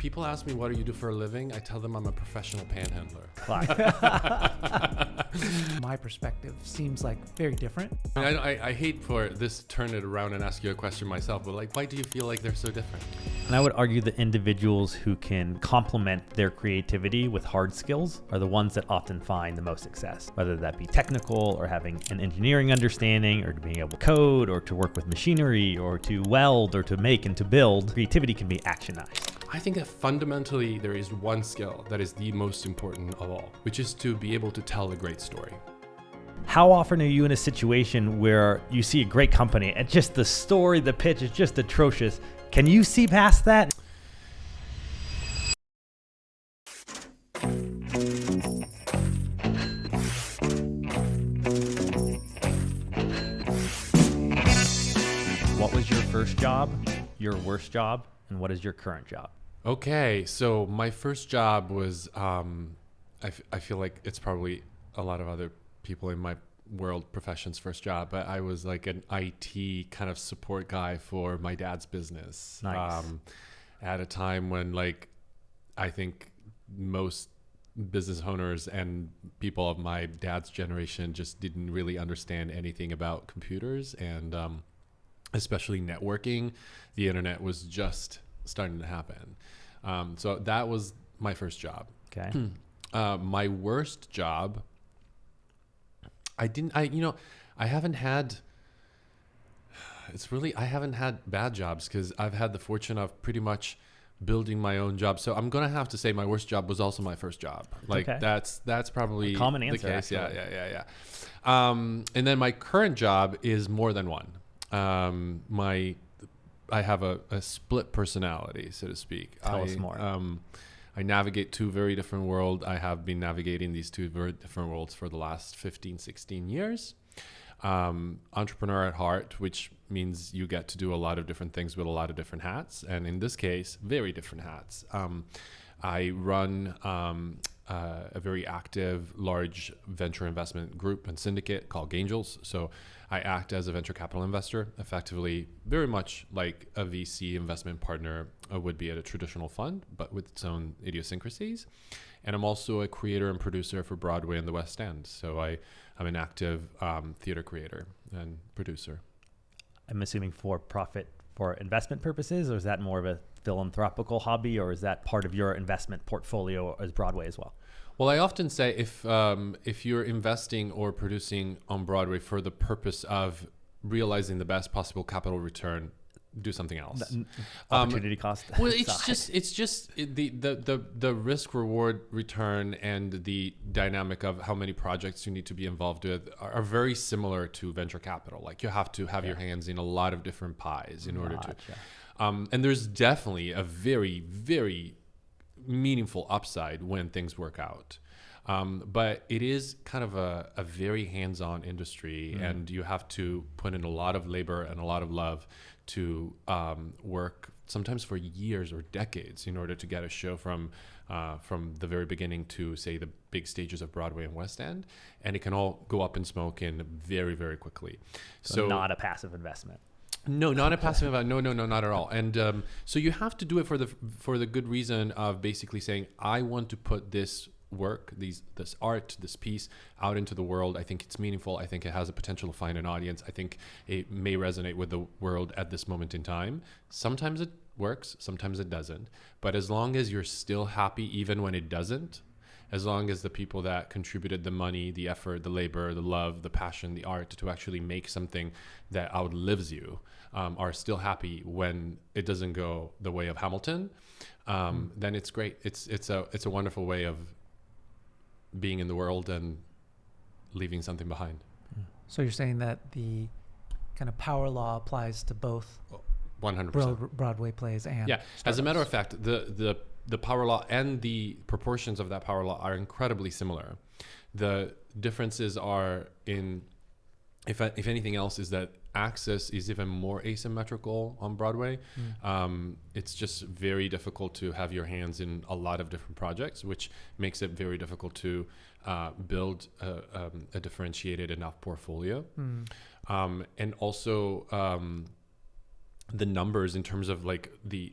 people ask me, what do you do for a living? I tell them I'm a professional panhandler. My perspective seems like very different. I hate for this to turn it around and ask you a question myself, but like, why do you feel like they're so different? And I would argue that individuals who can complement their creativity with hard skills are the ones that often find the most success, whether that be technical or having an engineering understanding or to being able to code or to work with machinery or to weld or to make and to build. Creativity can be actionized. I think that fundamentally there is one skill that is the most important of all, which is to be able to tell a great story. How often are you in a situation where you see a great company and just the story, the pitch is just atrocious? Can you see past that? What was your first job, your worst job, and what is your current job? Okay, so my first job was, I feel like it's probably a lot of other people in my world profession's first job, but I was like an IT kind of support guy for my dad's business. Nice. At a time when like, I think most business owners and people of my dad's generation just didn't really understand anything about computers and especially networking. The internet was just starting to happen. So that was my first job. Okay. My worst job, I haven't had bad jobs because I've had the fortune of pretty much building my own job. So I'm going to have to say my worst job was also my first job. Like okay. that's probably a common answer, the case. actually. Yeah. And then my current job is more than one. I have a split personality, so to speak. Tell us more. I navigate two very different worlds. I have been navigating these two very different worlds for the last 15, 16 years. Entrepreneur at heart, which means you get to do a lot of different things with a lot of different hats. And in this case, very different hats. I run a very active, large venture investment group and syndicate called Angels. So I act as a venture capital investor, effectively very much like a VC investment partner would be at a traditional fund, but with its own idiosyncrasies. And I'm also a creator and producer for Broadway and the West End. So I'm an active theater creator and producer. I'm assuming for profit, for investment purposes, or is that more of a philanthropical hobby, or is that part of your investment portfolio as Broadway as well? Well, I often say if you're investing or producing on Broadway for the purpose of realizing the best possible capital return, do something else. Opportunity cost. Well, it's just the risk reward return and the dynamic of how many projects you need to be involved with are very similar to venture capital. Like you have to have your hands in a lot of different pies in order to. And there's definitely a very, very meaningful upside when things work out. But it is kind of a very hands-on industry, and you have to put in a lot of labor and a lot of love to work sometimes for years or decades in order to get a show from the very beginning to, say, the big stages of Broadway and West End. And it can all go up in smoke in very, very quickly. So not a passive investment. No, not a passive investment. No, not at all. And so you have to do it for the good reason of basically saying, I want to put this work, this art, this piece out into the world. I think it's meaningful. I think it has a potential to find an audience. I think it may resonate with the world at this moment in time. Sometimes it works, sometimes it doesn't. But as long as you're still happy, even when it doesn't, as long as the people that contributed the money, the effort, the labor, the love, the passion, the art to actually make something that outlives you are still happy when it doesn't go the way of Hamilton, then it's great. It's a wonderful way of being in the world and leaving something behind. So you're saying that the kind of power law applies to both 100%. Broadway plays and yeah. startups. As a matter of fact, the power law and the proportions of that power law are incredibly similar. The differences are in, if anything else, is that access is even more asymmetrical on Broadway. It's just very difficult to have your hands in a lot of different projects, which makes it very difficult to build a differentiated enough portfolio. And also the numbers in terms of like the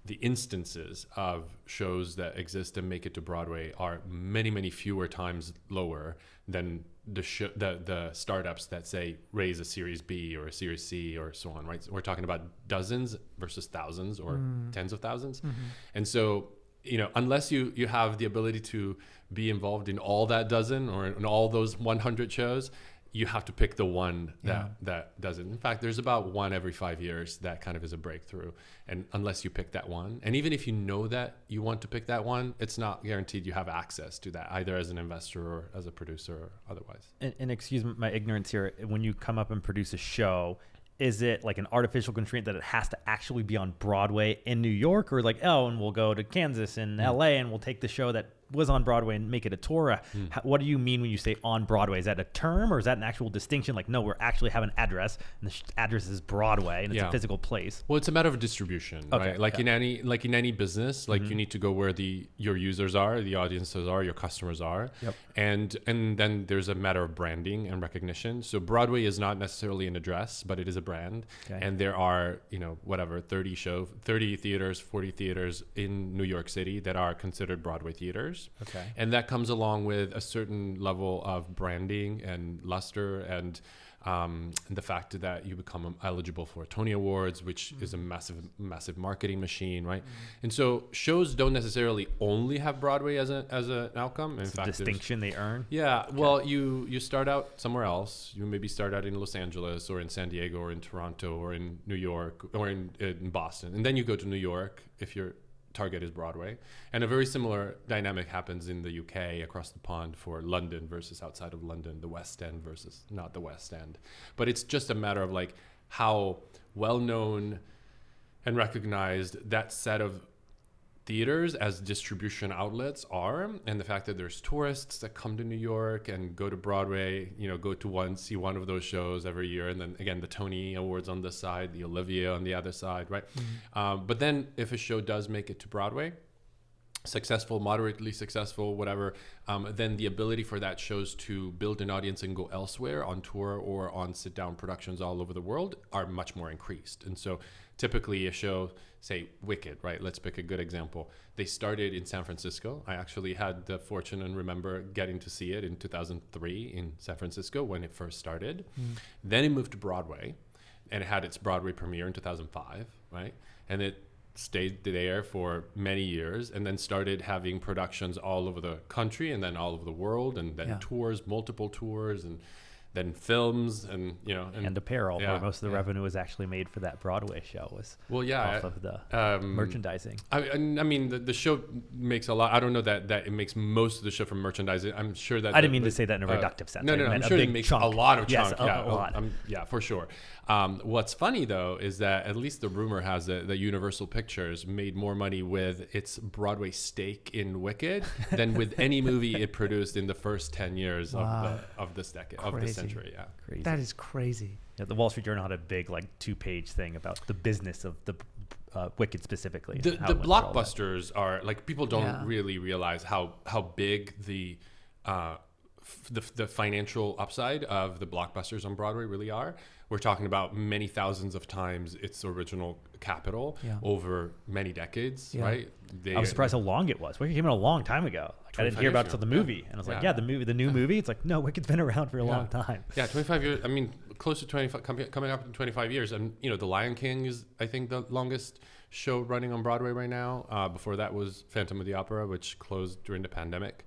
the instances of shows that exist and make it to Broadway are many, many fewer times lower than the startups that say raise a Series B or a Series C or so on, right? So we're talking about dozens versus thousands or tens of thousands. And so, unless you have the ability to be involved in all that dozen or in all those 100 shows, you have to pick the one that does it. In fact, there's about one every 5 years that kind of is a breakthrough. And unless you pick that one, and even if you know that you want to pick that one, it's not guaranteed you have access to that, either as an investor or as a producer or otherwise. And excuse my ignorance here, when you come up and produce a show, is it like an artificial constraint that it has to actually be on Broadway in New York, or like, and we'll go to Kansas and LA and we'll take the show that was on Broadway and make it a tour? What do you mean when you say on Broadway? Is that a term, or is that an actual distinction? Like, no, we're actually have an address, and the address is Broadway, and it's a physical place. Well, it's a matter of distribution, right? Like in any business, like you need to go where your users are, the audiences are, your customers are, and then there's a matter of branding and recognition. So Broadway is not necessarily an address, but it is a brand, and there are 30 theaters, 40 theaters in New York City that are considered Broadway theaters. And that comes along with a certain level of branding and luster and the fact that you become eligible for Tony Awards, which is a massive marketing machine, right? And so shows don't necessarily only have Broadway as an outcome. In fact, distinction they earn. Well, you start out somewhere else. You maybe start out in Los Angeles or in San Diego or in Toronto or in New York or in Boston, and then you go to New York if your target is Broadway. And a very similar dynamic happens in the UK across the pond for London versus outside of London, the West End versus not the West End. But it's just a matter of like how well known and recognized that set of theaters as distribution outlets are, and the fact that there's tourists that come to New York and go to Broadway, go to see one of those shows every year, and then again the Tony Awards on this side, the Olivier on the other side, right? But then if a show does make it to Broadway, successful, moderately successful, whatever, then the ability for that shows to build an audience and go elsewhere on tour or on sit-down productions all over the world are much more increased. And so typically a show, say Wicked, right? Let's pick a good example. They started in San Francisco. I actually had the fortune and remember getting to see it in 2003 in San Francisco when it first started. Then it moved to Broadway, and it had its Broadway premiere in 2005, right? And it stayed there for many years and then started having productions all over the country and then all over the world, and then tours, multiple tours, and then films and apparel, where most of the revenue was actually made for that Broadway show was off of the merchandising. I mean, the show makes a lot. I don't know that it makes most of the show from merchandising. I'm sure that I didn't mean to say that in a reductive sense. No, I'm sure it makes a lot of chunk. Yes, a lot. For sure. What's funny though is that at least the rumor has it that Universal Pictures made more money with its Broadway stake in Wicked than with any movie it produced in the first 10 years of this decade, of this century. Crazy. That is crazy. Yeah, the Wall Street Journal had a big 2-page thing about the business of the Wicked specifically. The blockbusters are like, people don't really realize how big the financial upside of the blockbusters on Broadway really are. We're talking about many thousands of times its original capital over many decades, right? I was surprised how long it was. Wicked came out a long time ago. I didn't hear about it till the movie, and I was like, the new movie. It's like, no, Wicked's been around for a long time. 25 years. I mean, close to 25, coming up in 25 years. And The Lion King is, I think, the longest show running on Broadway right now. Before that was Phantom of the Opera, which closed during the pandemic.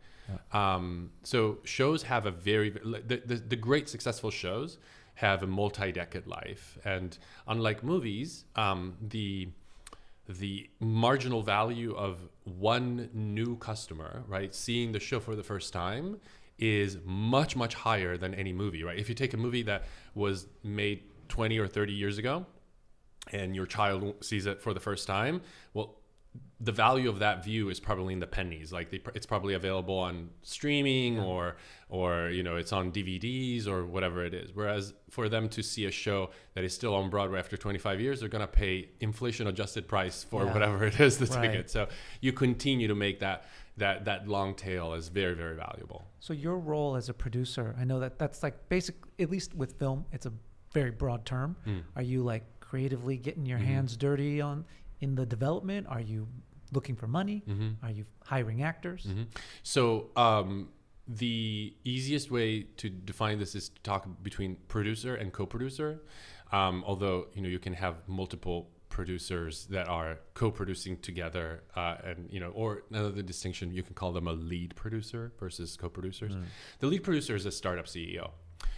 So shows have a the great successful shows have a multi-decade life, and unlike movies, the marginal value of one new customer, right, seeing the show for the first time, is much, much higher than any movie, right? If you take a movie that was made 20 or 30 years ago and your child sees it for the first time, well, the value of that view is probably in the pennies. Like it's probably available on streaming or it's on DVDs or whatever it is. Whereas for them to see a show that is still on Broadway after 25 years, they're going to pay inflation adjusted price for whatever it is, the ticket. So you continue to make that long tail is very, very valuable. So your role as a producer, I know that's like basic, at least with film, it's a very broad term. Are you like creatively getting your hands dirty in the development? Are you looking for money? Are you hiring actors? So the easiest way to define this is to talk between producer and co-producer. Although you can have multiple producers that are co-producing together, and or another distinction, you can call them a lead producer versus co-producers. The lead producer is a startup CEO.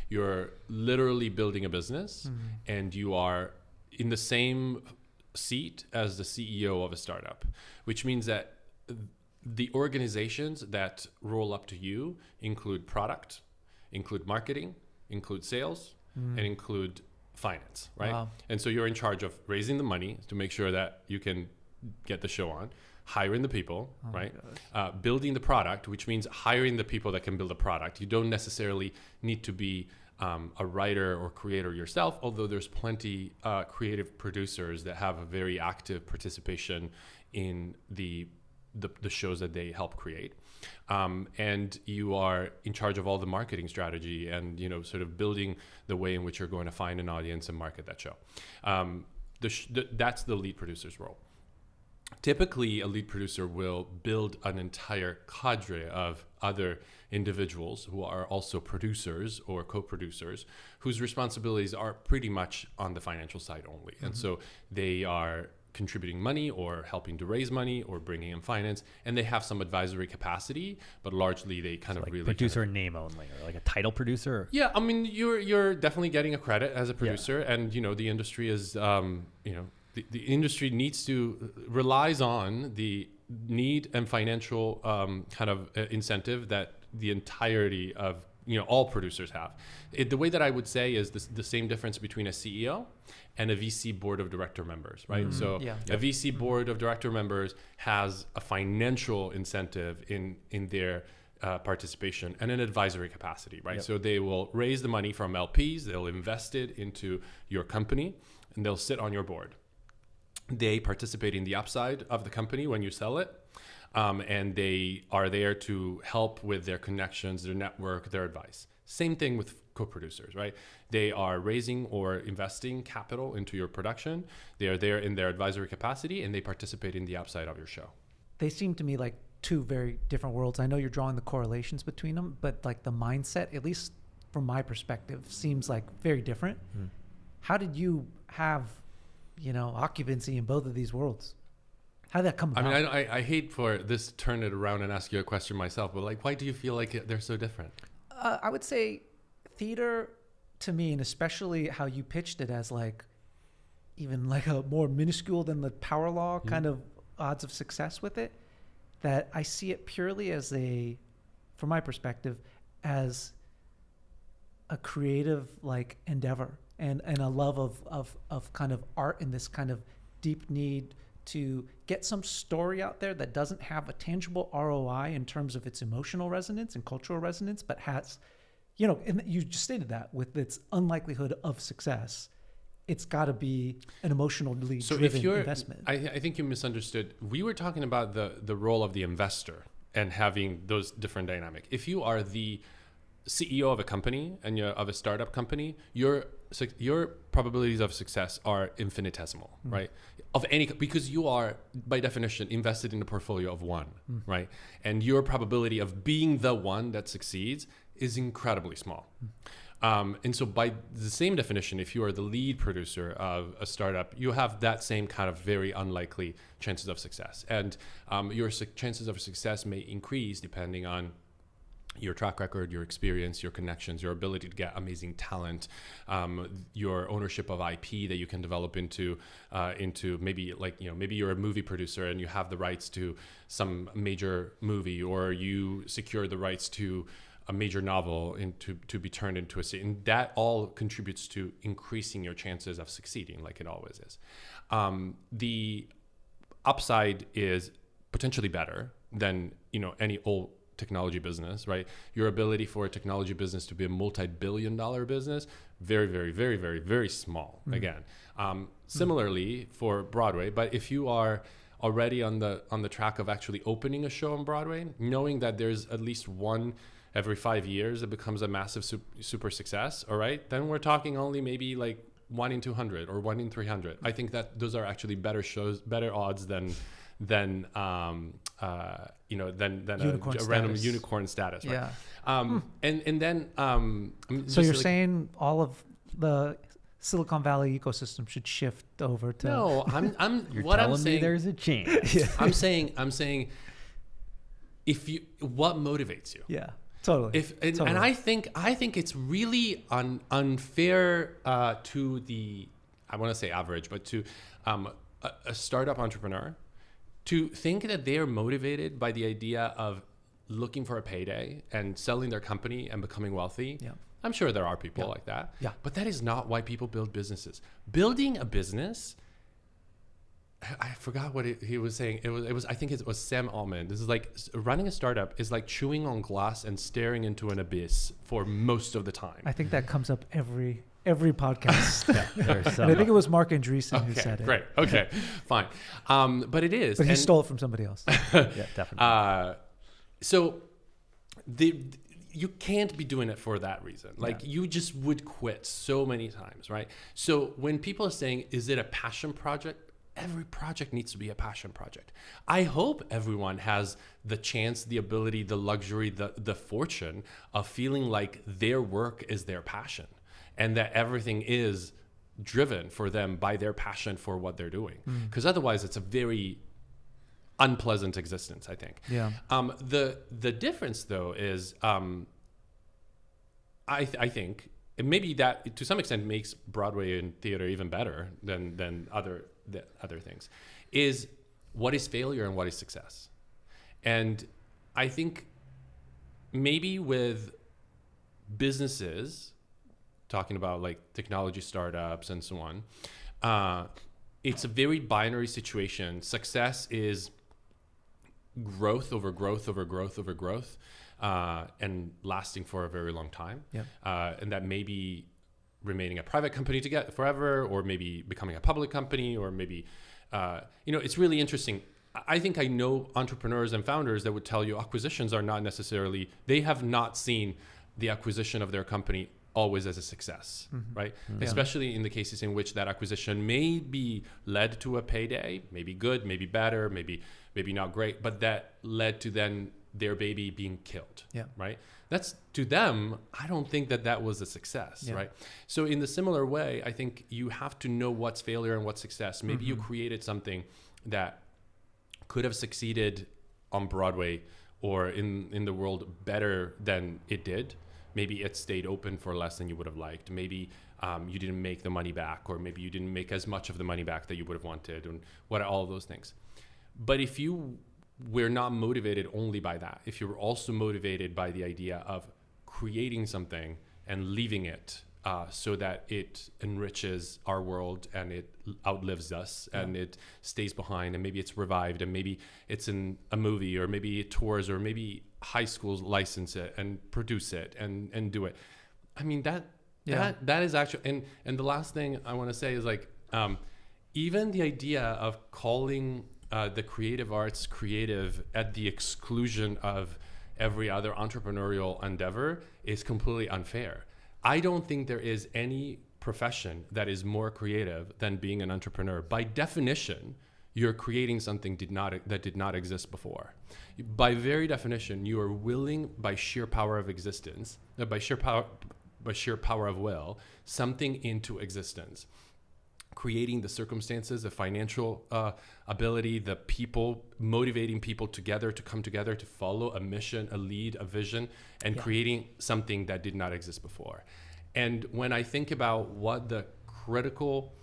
You're literally building a business, and you are in the same seat as the CEO of a startup, which means that the organizations that roll up to you include product, include marketing, include sales, and include finance, right? Wow. And so you're in charge of raising the money to make sure that you can get the show on, hiring the people, right? Building the product, which means hiring the people that can build a product. You don't necessarily need to be a writer or creator yourself, although there's plenty creative producers that have a very active participation in the shows that they help create. And you are in charge of all the marketing strategy and, sort of building the way in which you're going to find an audience and market that show. That's the lead producer's role. Typically, a lead producer will build an entire cadre of other individuals who are also producers or co-producers whose responsibilities are pretty much on the financial side only. And so they are contributing money or helping to raise money or bringing in finance, and they have some advisory capacity, but largely they kind of like really producer in name only, or like a title producer. Yeah, I mean, you're definitely getting a credit as a producer, and the industry is the industry relies on the need and financial kind of incentive that the entirety of all producers have. The way that I would say is the same difference between a CEO and a VC board of director members, right? So a VC board of director members has a financial incentive in their participation and an advisory capacity, right? So they will raise the money from LPs, they'll invest it into your company, and they'll sit on your board. They participate in the upside of the company when you sell it. And they are there to help with their connections, their network, their advice. Same thing with co-producers, right? They are raising or investing capital into your production. They are there in their advisory capacity, and they participate in the upside of your show. They seem to me like two very different worlds. I know you're drawing the correlations between them, but like the mindset, at least from my perspective, seems like very different. How did you have, occupancy in both of these worlds? How did that come about? I mean, I hate for this to turn it around and ask you a question myself, but why do you feel like they're so different? I would say theater to me, and especially how you pitched it as even a more minuscule than the power law kind of odds of success with it, that I see it purely as from my perspective, as a creative endeavor and a love of kind of art and this kind of deep need to get some story out there that doesn't have a tangible ROI in terms of its emotional resonance and cultural resonance, but has, and you just stated that with its unlikelihood of success, it's got to be an emotionally driven investment. I think you misunderstood. We were talking about the role of the investor and having those different dynamics. If you are the CEO of a company and you're of a startup company, your probabilities of success are infinitesimal, right? Because you are by definition invested in a portfolio of one, right? And your probability of being the one that succeeds is incredibly small. And so by the same definition, if you are the lead producer of a startup, you have that same kind of very unlikely chances of success. And your chances of success may increase depending on your track record, your experience, your connections, your ability to get amazing talent, your ownership of IP that you can develop into maybe maybe you're a movie producer and you have the rights to some major movie, or you secure the rights to a major novel to be turned into a series. And that all contributes to increasing your chances of succeeding, like it always is. The upside is potentially better than any old technology business, right? Your ability for a technology business to be a multi-billion-dollar business, very, very, very, very, very small. Again, similarly for Broadway, but if you are already on the track of actually opening a show on Broadway, knowing that there's at least one every 5 years that becomes a massive super success, all right, then we're talking only maybe 1 in 200 or 1 in 300. I think that those are actually better shows, better odds than a random unicorn status. Right? Yeah. And then So you're saying all of the Silicon Valley ecosystem should shift over to? No, I'm You're what telling I'm saying. me there's a chance. Yeah. I'm saying what motivates you. Yeah. Totally. And I think it's really unfair to the, I want to say average, but to a startup entrepreneur to think that they are motivated by the idea of looking for a payday and selling their company and becoming wealthy. Yeah. I'm sure there are people like that. Yeah. But that is not why people build businesses. Building a business, I forgot what he was saying. It was I think it was Sam Altman. This is like running a startup is like chewing on glass and staring into an abyss for most of the time. I think that comes up every podcast. There's And some, I think it was Mark Andreessen who said it. Great. Okay. Fine. But it is. But he stole it from somebody else. yeah, definitely. So you can't be doing it for that reason. Like you just would quit so many times, right? So when people are saying, is it a passion project? Every project needs to be a passion project. I hope everyone has the chance, the ability, the luxury, the fortune of feeling like their work is their passion and that everything is driven for them by their passion for what they're doing. Because otherwise it's a very unpleasant existence, I think. Yeah. The difference though is I think and maybe that to some extent makes Broadway and theater even better than other things, is what is failure and what is success. And I think maybe with businesses, talking about like technology startups and so on, it's a very binary situation. Success is growth over growth over growth over growth, and lasting for a very long time. Yeah. And that may be remaining a private company to get forever, or maybe becoming a public company, or maybe, it's really interesting. I think I know entrepreneurs and founders that would tell you acquisitions are not necessarily, they have not seen the acquisition of their company always as a success, right? Yeah. Especially in the cases in which that acquisition may be led to a payday, maybe good, maybe better, maybe not great, but that led to then their baby being killed, right? That's, to them, I don't think that was a success, right? So in the similar way, I think you have to know what's failure and what's success. Maybe you created something that could have succeeded on Broadway or in the world better than it did. Maybe it stayed open for less than you would have liked. Maybe you didn't make the money back, or maybe you didn't make as much of the money back that you would have wanted, and all of those things. But if you were not motivated only by that, if you were also motivated by the idea of creating something and leaving it so that it enriches our world and it outlives us and it stays behind, and maybe it's revived, and maybe it's in a movie, or maybe it tours, or maybe high schools license it and produce it and do it. I mean, that is actually, and the last thing I want to say is like, even the idea of calling the creative arts creative at the exclusion of every other entrepreneurial endeavor is completely unfair. I don't think there is any profession that is more creative than being an entrepreneur. By definition, you're creating something that did not exist before. By very definition, you are willing, by sheer power of existence, by sheer power of will, something into existence. Creating the circumstances, the financial ability, the people, motivating people together to come together to follow a mission, a lead, a vision, and creating something that did not exist before. And when I think about what the critical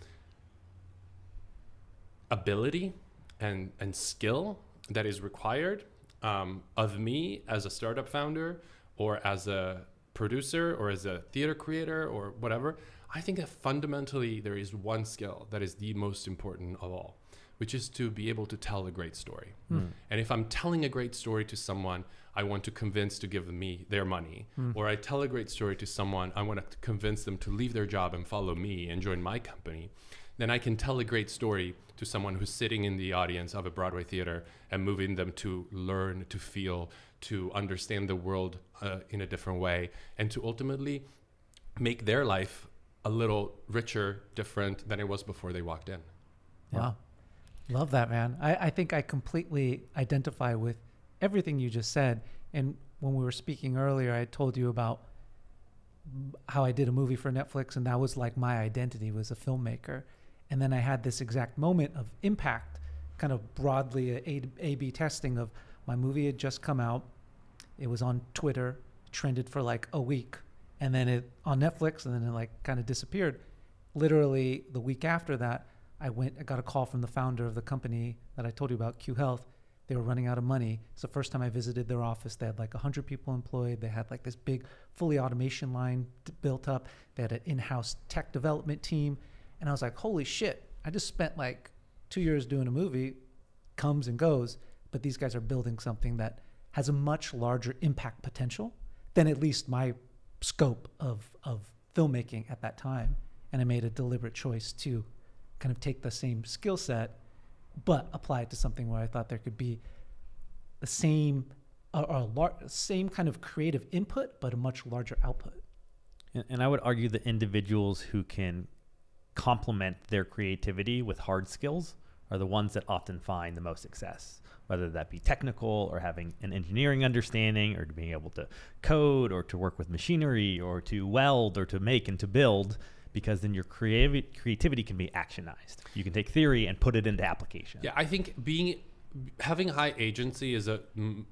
ability and skill that is required of me as a startup founder, or as a producer, or as a theater creator, or whatever, I think that fundamentally there is one skill that is the most important of all, which is to be able to tell a great story. And if I'm telling a great story to someone I want to convince to give me their money, or I tell a great story to someone I want to convince them to leave their job and follow me and join my company, then I can tell a great story to someone who's sitting in the audience of a Broadway theater and moving them to learn, to feel, to understand the world in a different way, and to ultimately make their life a little richer, different than it was before they walked in. Wow. Love that, man. I think I completely identify with everything you just said. And when we were speaking earlier, I told you about how I did a movie for Netflix, and that was like my identity was a filmmaker. And then I had this exact moment of impact, kind of broadly A/B testing of my movie had just come out. It was on Twitter, trended for like a week, and then it on Netflix, and then it like kind of disappeared. Literally the week after that, I got a call from the founder of the company that I told you about, Q Health. They were running out of money. It's the first time I visited their office. They had like 100 people employed. They had like this big fully automation line built up. They had an in-house tech development team. And I was like, holy shit, I just spent like 2 years doing a movie, comes and goes, but these guys are building something that has a much larger impact potential than at least my scope of filmmaking at that time. And I made a deliberate choice to kind of take the same skill set, but apply it to something where I thought there could be the same same kind of creative input, but a much larger output. And I would argue that individuals who can complement their creativity with hard skills are the ones that often find the most success, whether that be technical or having an engineering understanding or being able to code or to work with machinery or to weld or to make and to build, because then your creativity can be actionized. You can take theory and put it into application. Yeah, I think having high agency is a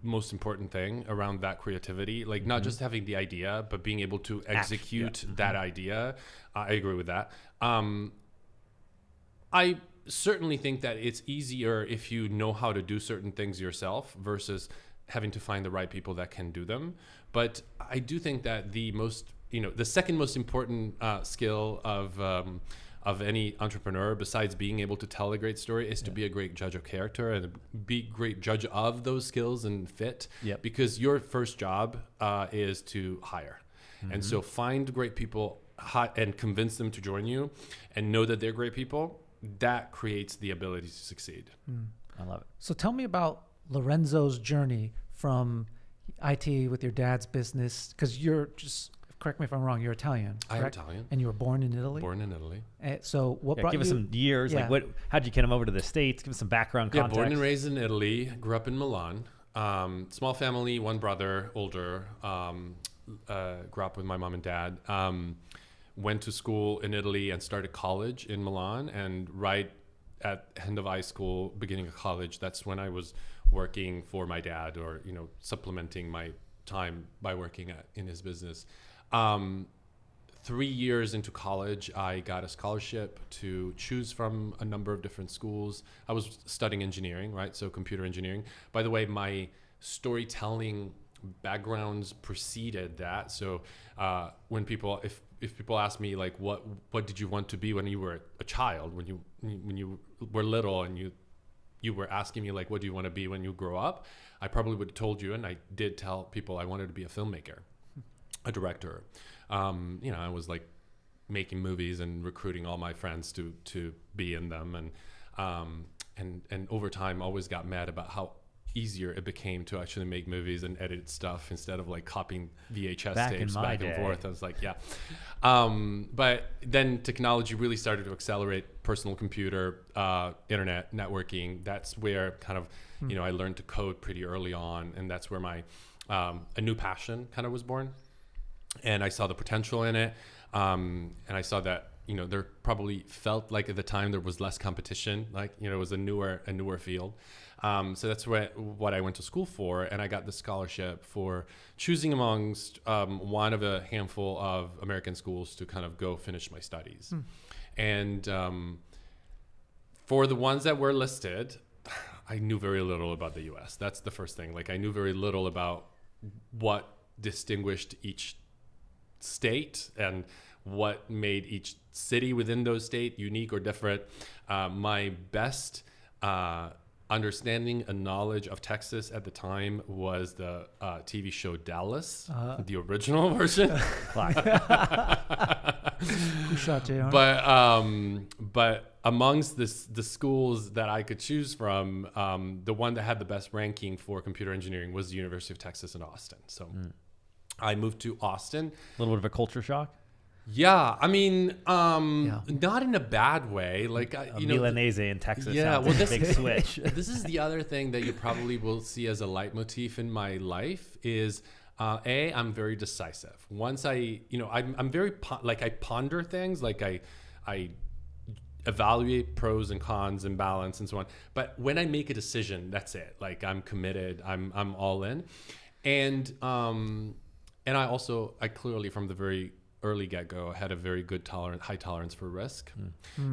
most important thing around that creativity. Like not just having the idea, but being able to execute that idea. I agree with that. I certainly think that it's easier if you know how to do certain things yourself versus having to find the right people that can do them. But I do think that the second most important skill of any entrepreneur, besides being able to tell a great story, is to be a great judge of character and be a great judge of those skills and fit. Yep. Because your first job is to hire. And so find great people and convince them to join you and know that they're great people. That creates the ability to succeed. I love it. So tell me about Lorenzo's journey from IT with your dad's business, because you're just, correct me if I'm wrong, you're Italian, correct? I am Italian. And you were born in Italy? Born in Italy. So what brought give you... us some years. Yeah. Like how'd you get him over to the States? Give us some background context. Yeah, born and raised in Italy. Grew up in Milan. Small family, one brother, older. Grew up with my mom and dad. Went to school in Italy and started college in Milan. And right at end of high school, beginning of college, that's when I was working for my dad, or supplementing my time by working in his business. 3 years into college, I got a scholarship to choose from a number of different schools. I was studying engineering, right? So computer engineering. By the way, my storytelling backgrounds preceded that. So when people, if people ask me like, what did you want to be when you were a child, when you were little, and you were asking me like, what do you want to be when you grow up? I probably would have told you, and I did tell people I wanted to be a filmmaker, a director. I was like making movies and recruiting all my friends to be in them, and over time always got mad about how easier it became to actually make movies and edit stuff instead of like copying VHS tapes back and forth. I was like, yeah. But then technology really started to accelerate personal computer, internet, networking. That's where kind of, I learned to code pretty early on. And that's where my, a new passion kind of was born. And I saw the potential in it. And I saw that, there probably felt like at the time there was less competition, like, it was a newer field. So that's what I went to school for, and I got the scholarship for choosing amongst one of a handful of American schools to kind of go finish my studies. And for the ones that were listed, I knew very little about the U.S. That's the first thing. Like I knew very little about what distinguished each state and what made each city within those states unique or different. My best understanding and knowledge of Texas at the time was the TV show Dallas, the original version. Who shot JR? But amongst the schools that I could choose from, the one that had the best ranking for computer engineering was the University of Texas in Austin. So I moved to Austin. A little bit of a culture shock? Yeah, I mean, not in a bad way. Like, Milanese in Texas. Yeah, Sounds well, like a big switch. This is the other thing that you probably will see as a leitmotif in my life is, I'm very decisive. Once I'm very, I ponder things, like I evaluate pros and cons and balance and so on. But when I make a decision, that's it. Like, I'm committed, I'm all in. And I clearly from the very early get-go had a very good high tolerance for risk.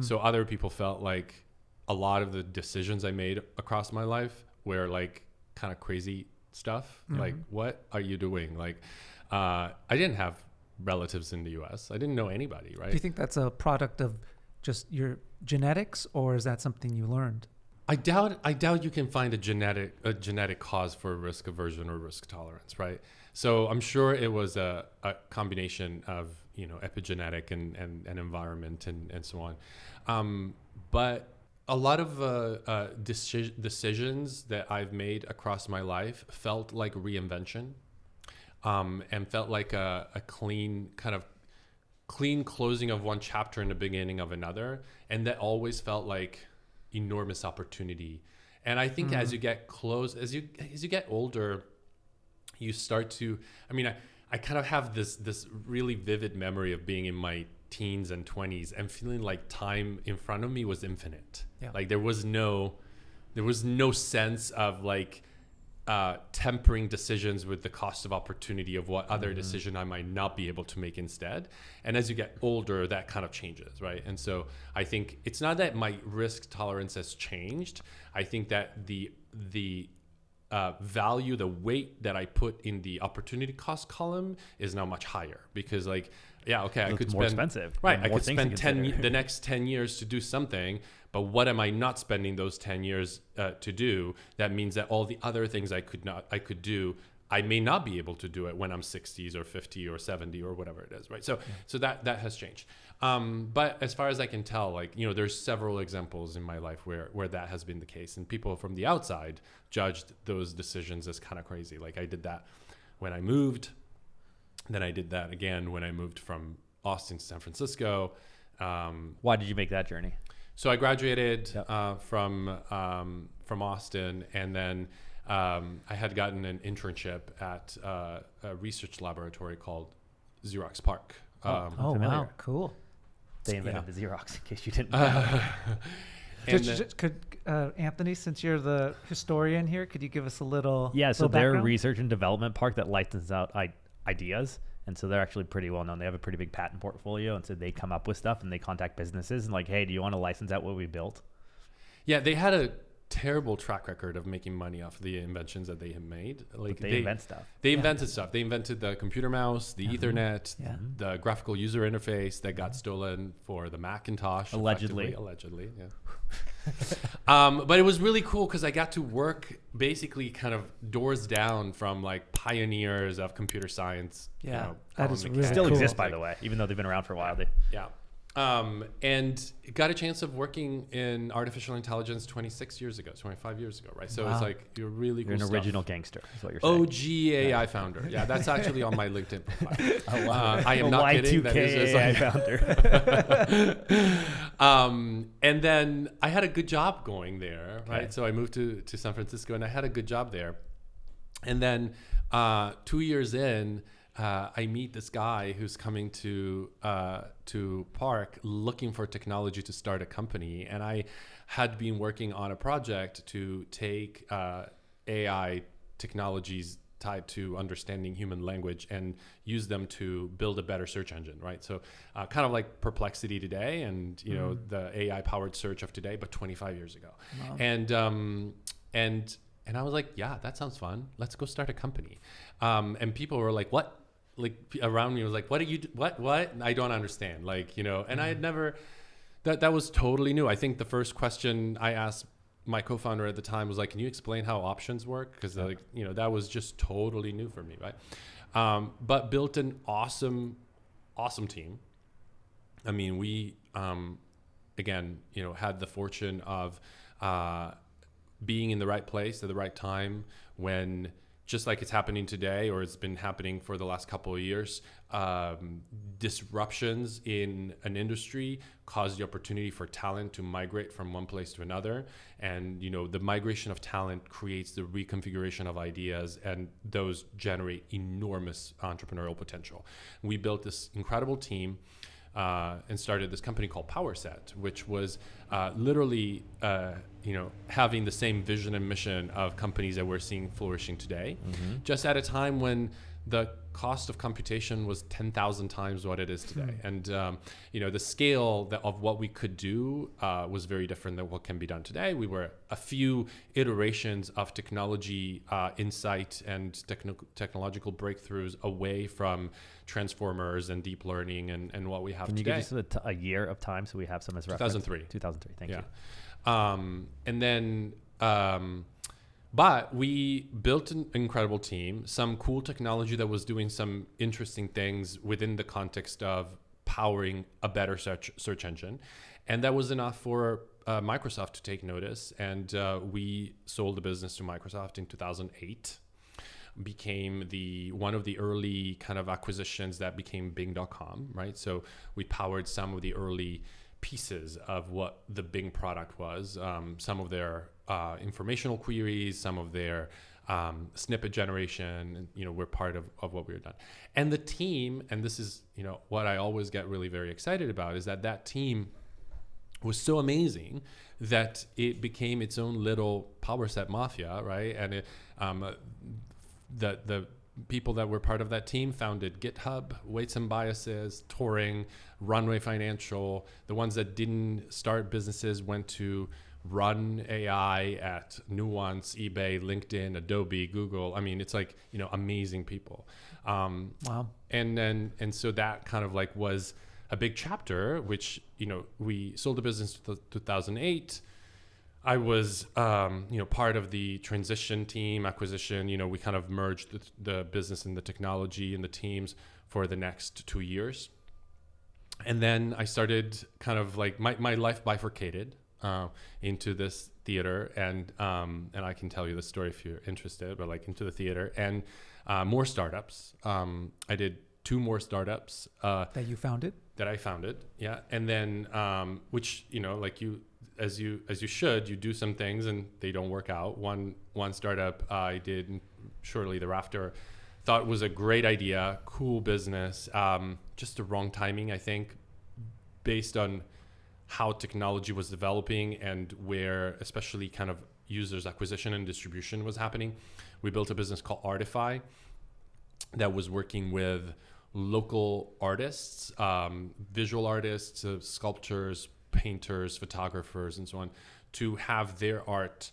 So other people felt like a lot of the decisions I made across my life were like kind of crazy stuff. Like, what are you doing? Like, I didn't have relatives in the US. I didn't know anybody, right? Do you think that's a product of just your genetics, or is that something you learned? I doubt you can find a genetic cause for risk aversion or risk tolerance, right? So I'm sure it was a combination of, epigenetic and environment and so on. But a lot of decisions that I've made across my life felt like reinvention, and felt like a clean closing of one chapter in the beginning of another. And that always felt like enormous opportunity. And I think as you get as you get older, you start to, I kind of have this really vivid memory of being in my teens and 20s and feeling like time in front of me was infinite. Yeah. Like there was no sense of like tempering decisions with the cost of opportunity of what other decision I might not be able to make instead. And as you get older, that kind of changes, right? And so I think it's not that my risk tolerance has changed. I think that the value, the weight that I put in the opportunity cost column is now much higher, because like, yeah, okay, I could more spend expensive. Right, I More could things spend to the next 10 years to do something, but what am I not spending those 10 years to do? That means that all the other things I could do, I may not be able to do it when I'm 60s or 50 or 70 or whatever it is, right? So that has changed. But as far as I can tell, like, there's several examples in my life where that has been the case, and people from the outside judged those decisions as kind of crazy. Like I did that when I moved, then I did that again when I moved from Austin to San Francisco. Why did you make that journey? So I graduated from Austin, and then I had gotten an internship at a research laboratory called Xerox PARC. Wow, cool. They invented the Xerox, in case you didn't know. Could Anthony, since you're the historian here, could you give us a little so they're a background? research and development park that licenses out ideas. And so they're actually pretty well known. They have a pretty big patent portfolio. And so they come up with stuff and they contact businesses and like, hey, do you want to license out what we built? Yeah, they had a terrible track record of making money off the inventions that they had made. Like they invent stuff. They invented stuff. They invented the computer mouse, the Ethernet, the graphical user interface that got stolen for the Macintosh. Allegedly, yeah. But it was really cool because I got to work basically kind of doors down from like pioneers of computer science. Yeah, that is really still cool. exists, by the way, even though they've been around for a while. And got a chance of working in artificial intelligence 25 years ago, right? So it's like you're really cool. You're an original gangster, is what you're saying. OG AI founder. Yeah, that's actually on my LinkedIn profile. I am A not kidding. Y2K That is AI founder. And then I had a good job going there, right? Okay. So I moved to San Francisco, and I had a good job there. And then 2 years in, I meet this guy who's coming to Park looking for technology to start a company, and I had been working on a project to take AI technologies tied to understanding human language and use them to build a better search engine, right? So kind of like Perplexity today, and the AI powered search of today, but 25 years ago. Wow. And I was like, yeah, that sounds fun. Let's go start a company. And people were like, what? Like around me was like, what are you, what? I don't understand. Like, and I had never, that was totally new. I think the first question I asked my co-founder at the time was like, can you explain how options work? Because that was just totally new for me, right? But built an awesome team. I mean, we, again, had the fortune of being in the right place at the right time when just like it's happening today, or it's been happening for the last couple of years, disruptions in an industry cause the opportunity for talent to migrate from one place to another. And, the migration of talent creates the reconfiguration of ideas, and those generate enormous entrepreneurial potential. We built this incredible team and started this company called Powerset, which was literally, having the same vision and mission of companies that we're seeing flourishing today, just at a time when the cost of computation was 10,000 times what it is today. And, the scale of what we could do was very different than what can be done today. We were a few iterations of technology insight and technological breakthroughs away from transformers and deep learning and what we have today. Can you give us a year of time so we have some as reference? 2003, thank you. And then... But we built an incredible team, some cool technology that was doing some interesting things within the context of powering a better search engine. And that was enough for Microsoft to take notice. And we sold the business to Microsoft in 2008. Became one of the early kind of acquisitions that became Bing.com, right? So we powered some of the early pieces of what the Bing product was, some of their informational queries, some of their snippet generation, and, we're part of what we've done. And the team, and this is, what I always get really very excited about, is that team was so amazing that it became its own little Powerset mafia, right? And the people that were part of that team founded GitHub, Weights and Biases, Turing, Runway Financial. The ones that didn't start businesses went to run AI at Nuance, eBay, LinkedIn, Adobe, Google. I mean, it's like, amazing people. Wow. And so that kind of like was a big chapter, which, we sold the business in 2008. I was, part of the transition team acquisition. We kind of merged the business and the technology and the teams for the next 2 years. And then I started kind of like my life bifurcated into this theater. And I can tell you the story if you're interested, but like into the theater and more startups. I did 2 more startups. That you founded? That I founded, yeah. And then, which, like as you should, you do some things and they don't work out. One startup I did shortly thereafter, thought was a great idea, cool business, just the wrong timing, I think, based on how technology was developing and where especially kind of users acquisition and distribution was happening. We built a business called Artify that was working with local artists, visual artists, sculptors, painters, photographers, and so on, to have their art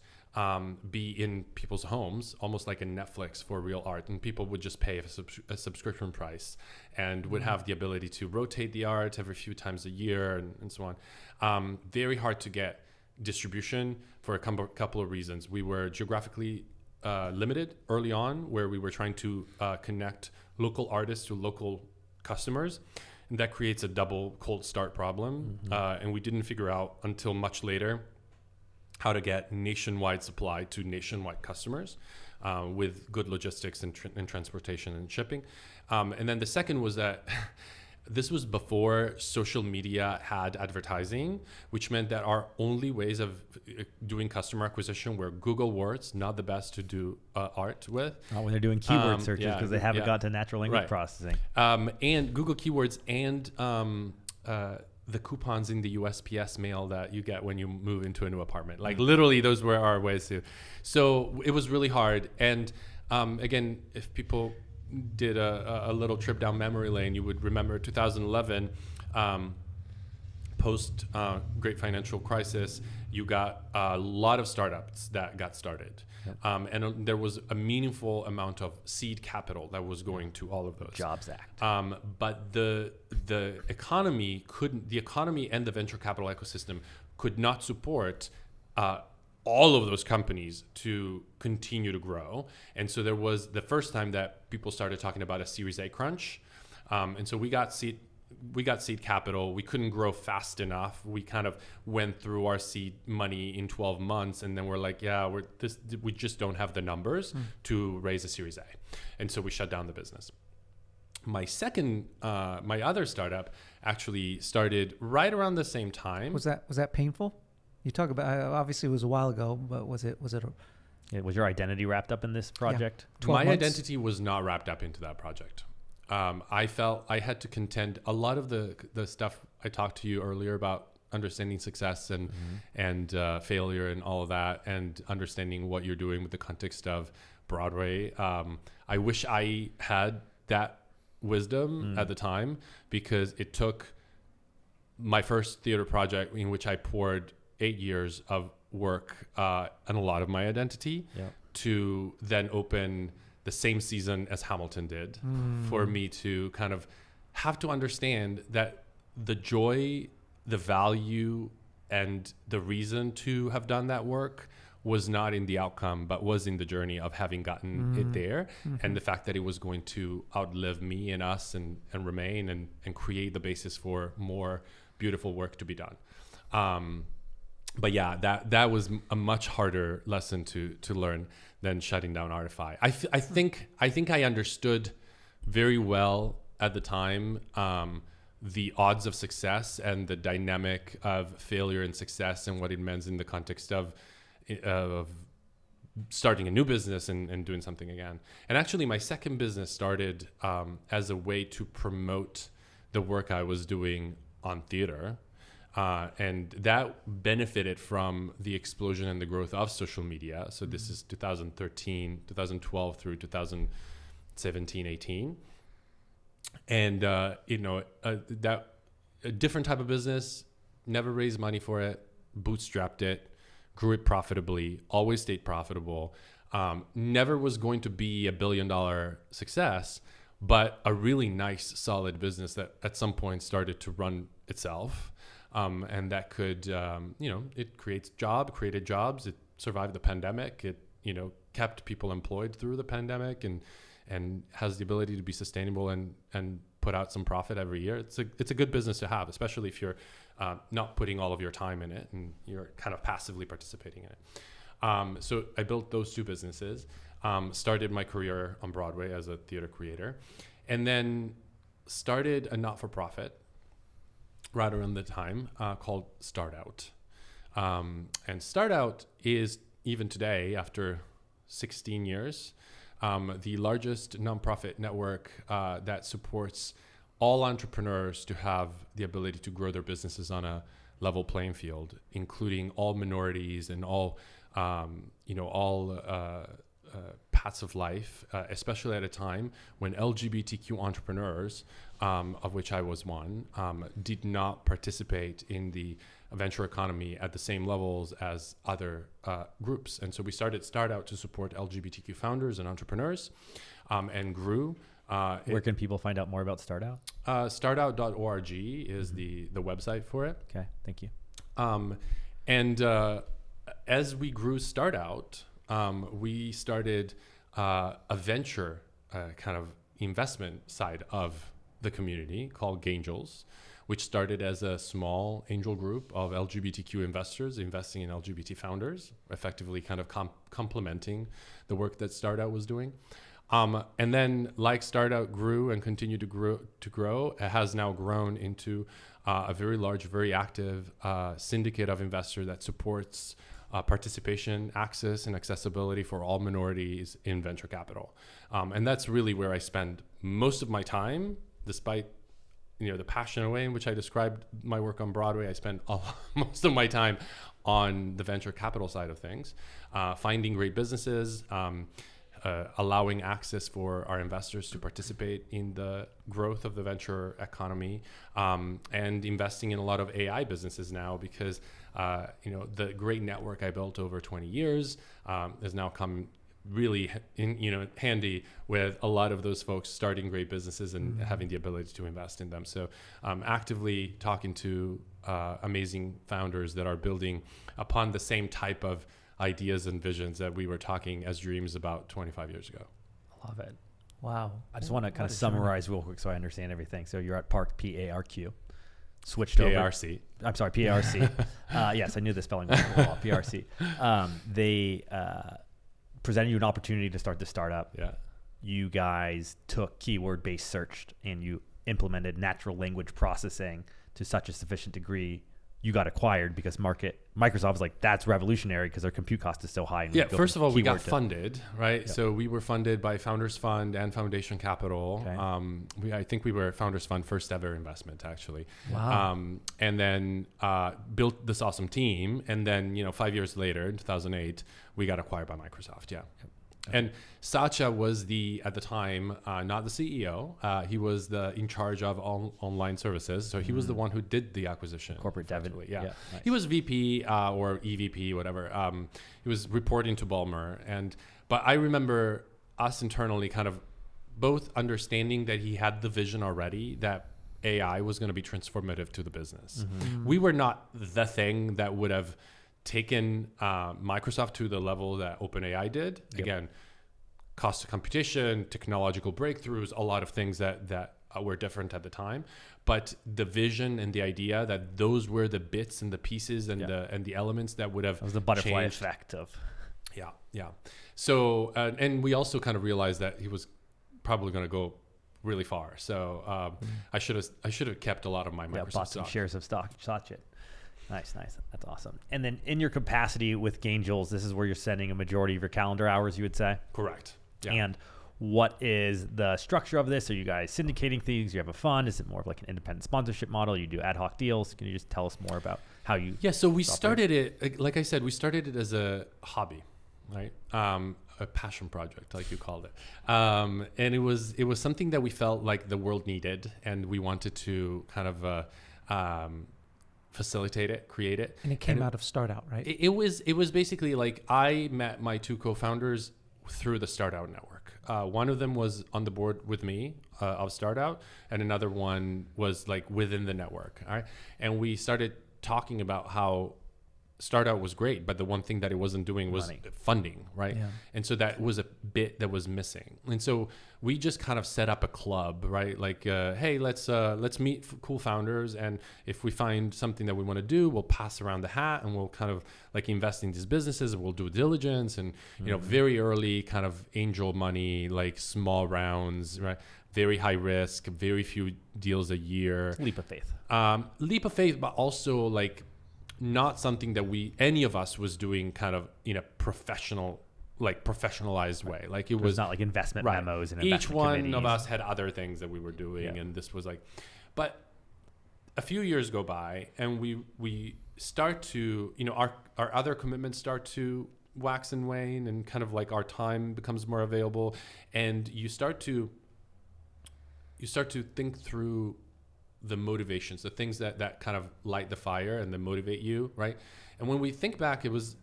be in people's homes, almost like a Netflix for real art. And people would just pay a subscription price and would have the ability to rotate the art every few times a year and so on. Very hard to get distribution for a couple of reasons. We were geographically limited early on, where we were trying to connect local artists to local customers. And that creates a double cold start problem. And we didn't figure out until much later how to get nationwide supply to nationwide customers with good logistics and transportation and shipping. And then the second was that this was before social media had advertising, which meant that our only ways of doing customer acquisition were Google Words, not the best to do art with. Not when they're doing keyword searches because they haven't got to natural language processing. And Google Keywords and the coupons in the USPS mail that you get when you move into a new apartment. Like literally those were our ways to. So it was really hard. And again, if people did a little trip down memory lane, you would remember 2011, post great financial crisis, you got a lot of startups that got started. Yep. And there was a meaningful amount of seed capital that was going to all of those. Jobs Act. But the economy and the venture capital ecosystem could not support all of those companies to continue to grow. And so there was the first time that people started talking about a Series A crunch. And so we got seed we got seed capital. We couldn't grow fast enough. We kind of went through our seed money in 12 months, and then we're like, yeah, we just don't have the numbers to raise a Series A, and so we shut down the business. My other startup actually started right around the same time. Was that painful? You talk about, obviously it was a while ago, but was it Was your identity wrapped up in this project? Yeah. My 12 months? identity was not wrapped up into that project. I felt I had to contend a lot of the stuff I talked to you earlier about understanding success and failure and all of that, and understanding what you're doing with the context of Broadway. I wish I had that wisdom at the time, because it took my first theater project, in which I poured 8 years of work and a lot of my identity, to then open the same season as Hamilton did, for me to kind of have to understand that the joy, the value, and the reason to have done that work was not in the outcome, but was in the journey of having gotten it there, and the fact that it was going to outlive me and us and remain and create the basis for more beautiful work to be done. But yeah, that was a much harder lesson to learn than shutting down Artify. I think I understood very well at the time the odds of success and the dynamic of failure and success, and what it meant in the context of starting a new business and doing something again. And actually, my second business started as a way to promote the work I was doing on theater. And that benefited from the explosion and the growth of social media. So this is 2012 through 2017, 18. And, that a different type of business, never raised money for it, bootstrapped it, grew it profitably, always stayed profitable, never was going to be $1 billion success, but a really nice, solid business that at some point started to run itself. And that could, it created jobs. It survived the pandemic. It, kept people employed through the pandemic, and has the ability to be sustainable and put out some profit every year. It's a good business to have, especially if you're not putting all of your time in it and you're kind of passively participating in it. So I built those two businesses, started my career on Broadway as a theater creator, and then started a not-for-profit right around the time called Start Out. And Start Out is, even today, after 16 years, the largest nonprofit network that supports all entrepreneurs to have the ability to grow their businesses on a level playing field, including all minorities and all paths of life, especially at a time when LGBTQ entrepreneurs, of which I was one, did not participate in the venture economy at the same levels as other groups. And so we started Start Out to support LGBTQ founders and entrepreneurs, and grew. Where can people find out more about Start Out? Startout.org is the website for it. Okay, thank you. And as we grew Start Out, we started a venture kind of investment side of the community called Gangels, which started as a small angel group of LGBTQ investors investing in LGBT founders, effectively kind of complementing the work that Start Out was doing. And then, like Start Out grew and continued to grow, it has now grown into a very large, very active syndicate of investors that supports participation, access, and accessibility for all minorities in venture capital. And that's really where I spend most of my time, despite the passionate way in which I described my work on Broadway. I spend most of my time on the venture capital side of things, finding great businesses, allowing access for our investors to participate in the growth of the venture economy, and investing in a lot of AI businesses now, because the great network I built over 20 years has now come really handy with a lot of those folks starting great businesses and having the ability to invest in them. So actively talking to amazing founders that are building upon the same type of ideas and visions that we were talking as dreams about 25 years ago. I love it. Wow. I just want to kind What of a journey. summarize real quick so I understand everything. So you're at Park, PARQ, switched over. PARC. I'm sorry, PARC. Yes, I knew the spelling was a little off, PRC. They presented you an opportunity to start the startup. Yeah. You guys took keyword-based search and you implemented natural language processing to such a sufficient degree. You got acquired because Microsoft was like, that's revolutionary because their compute cost is so high. And Yeah, first of all, we got keyword to- funded, right? Yep. So we were funded by Founders Fund and Foundation Capital. Okay. I think we were Founders Fund first ever investment, actually. Wow. And then built this awesome team. And then, 5 years later, in 2008, we got acquired by Microsoft. Yeah. Okay. And Satya was at the time, not the CEO. He was in charge of online services. So he was the one who did the acquisition. Corporate dev. Yeah. Nice. He was VP or EVP, whatever. He was reporting to Ballmer. But I remember us internally kind of both understanding that he had the vision already that AI was going to be transformative to the business. We were not the thing that would have taken Microsoft to the level that OpenAI did. Yep. Again, cost of computation, technological breakthroughs, a lot of things that were different at the time. But the vision and the idea that those were the bits and the pieces and the elements that would have That was the butterfly changed. effect of. Yeah. So, and we also kind of realized that he was probably going to go really far. So I should have kept a lot of my Microsoft Bought some stock. shares of stock. Nice. That's awesome. And then in your capacity with Gangels, this is where you're sending a majority of your calendar hours, you would say? Correct. Yeah. And what is the structure of this? Are you guys syndicating things? You have a fund? Is it more of like an independent sponsorship model? You do ad hoc deals? Can you just tell us more about how you... Yeah, so we started it, like I said, we started it as a hobby, right? A passion project, like you called it. And it was something that we felt like the world needed, and we wanted to kind of facilitate it, create it. And it came out of Start Out, right? It was basically like I met my two co-founders through the Start Out network. One of them was on the board with me of Start Out, and another one was like within the network. All right, and we started talking about how Start Out was great, but the one thing that it wasn't doing was Money. funding, right? Yeah. And so that was a bit that was missing. And so we just kind of set up a club, right? Like, hey, let's meet cool founders, and if we find something that we want to do, we'll pass around the hat, and we'll kind of like invest in these businesses, and we'll do diligence, and very early kind of angel money, like small rounds, right? Very high risk, very few deals a year. Leap of faith. Leap of faith, but also like not something that any of us was doing kind of in a professionalized way. Like it was not like investment right. memos and each investment one committees. of us had other things that we were doing, and this was like, but a few years go by, and we start to, our other commitments start to wax and wane, and kind of like our time becomes more available, and you start to think through the motivations, the things that kind of light the fire and that motivate you, right? And when we think back, it was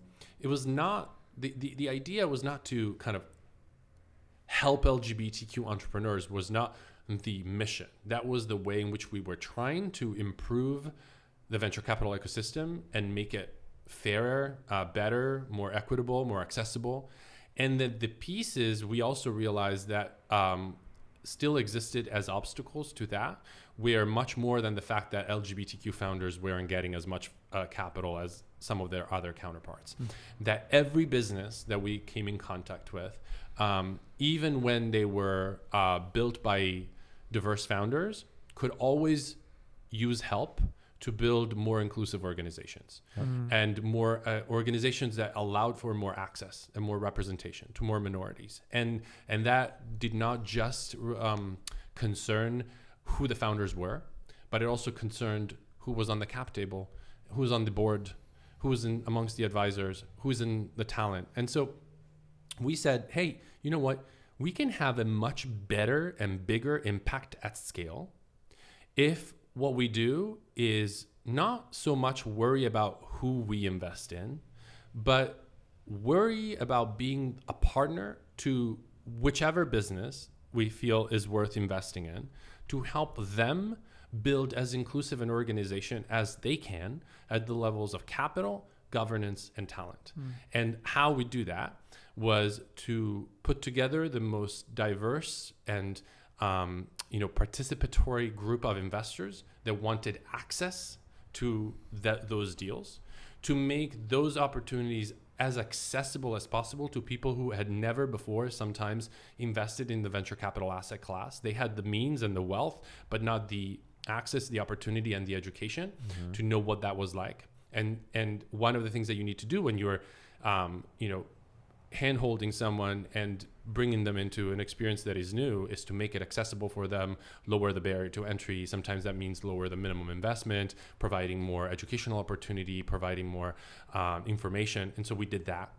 not the idea was not to kind of help LGBTQ entrepreneurs, was not the mission. That was the way in which we were trying to improve the venture capital ecosystem and make it fairer, better, more equitable, more accessible. And the pieces we also realized that still existed as obstacles to that, were much more than the fact that LGBTQ founders weren't getting as much capital as some of their other counterparts. That every business that we came in contact with, even when they were built by diverse founders, could always use help to build more inclusive organizations and more organizations that allowed for more access and more representation to more minorities. And that did not just concern who the founders were, but it also concerned who was on the cap table, who was on the board, who was amongst the advisors, who was in the talent. And so we said, hey, you know what? We can have a much better and bigger impact at scale if what we do is not so much worry about who we invest in, but worry about being a partner to whichever business we feel is worth investing in, to help them build as inclusive an organization as they can at the levels of capital, governance, and talent. And how we do that was to put together the most diverse and participatory group of investors that wanted access to those deals, to make those opportunities as accessible as possible to people who had never before sometimes invested in the venture capital asset class. They had the means and the wealth, but not the access, the opportunity, and the education to know what that was like. And one of the things that you need to do when you're, hand-holding someone and bringing them into an experience that is new is to make it accessible for them, lower the barrier to entry. Sometimes that means lower the minimum investment, providing more educational opportunity, providing more information. And so we did that.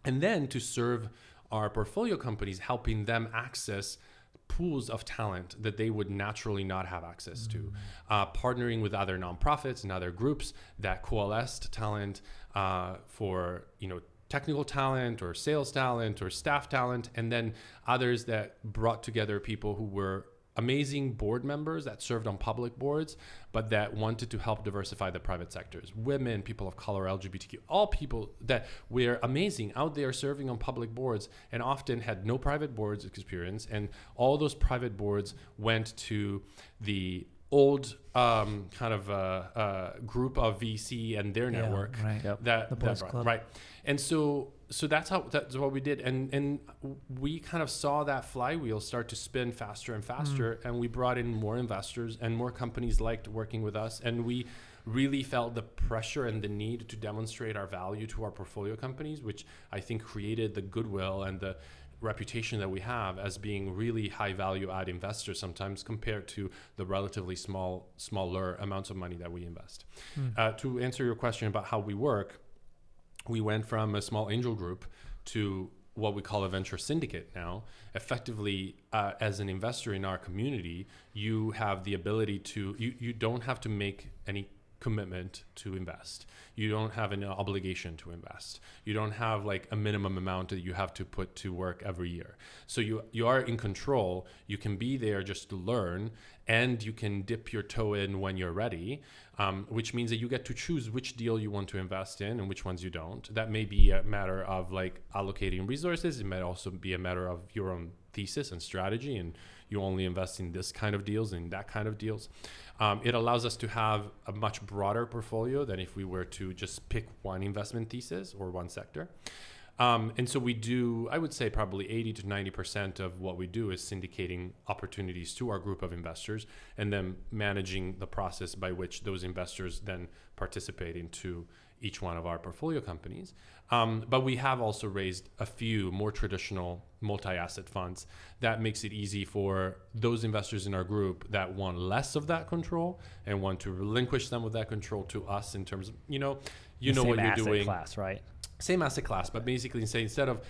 And then to serve our portfolio companies, helping them access pools of talent that they would naturally not have access to, partnering with other nonprofits and other groups that coalesced talent for, technical talent or sales talent or staff talent, and then others that brought together people who were amazing board members that served on public boards, but that wanted to help diversify the private sectors. Women, people of color, LGBTQ, all people that were amazing out there serving on public boards and often had no private boards experience. And all those private boards went to the old group of VC and their network, right. that Boys brought, Club. right. And so that's what we did, and we kind of saw that flywheel start to spin faster and faster, and we brought in more investors, and more companies liked working with us, and we really felt the pressure and the need to demonstrate our value to our portfolio companies, which I think created the goodwill and the reputation that we have as being really high value add investors sometimes compared to the relatively smaller amounts of money that we invest. To answer your question about how we work, we went from a small angel group to what we call a venture syndicate now. Effectively, as an investor in our community, you have the ability to, you don't have to make any commitment to invest. You don't have an obligation to invest. You don't have like a minimum amount that you have to put to work every year. So you are in control. You can be there just to learn, and you can dip your toe in when you're ready, which means that you get to choose which deal you want to invest in and which ones you don't. That may be a matter of like allocating resources. It might also be a matter of your own thesis and strategy, and you only invest in this kind of deals and that kind of deals. It allows us to have a much broader portfolio than if we were to just pick one investment thesis or one sector. And so we do, I would say probably 80 to 90% of what we do is syndicating opportunities to our group of investors and then managing the process by which those investors then participate into each one of our portfolio companies. But we have also raised a few more traditional multi-asset funds that makes it easy for those investors in our group that want less of that control and want to relinquish some of that control to us in terms of, you know what you're doing. Class, right? Same asset class, but basically say instead of,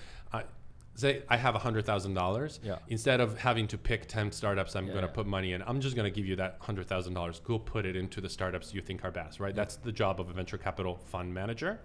say I have $100,000, instead of having to pick 10 startups I'm going to put money in, I'm just going to give you that $100,000. Go put it into the startups you think are best, right? That's the job of a venture capital fund manager.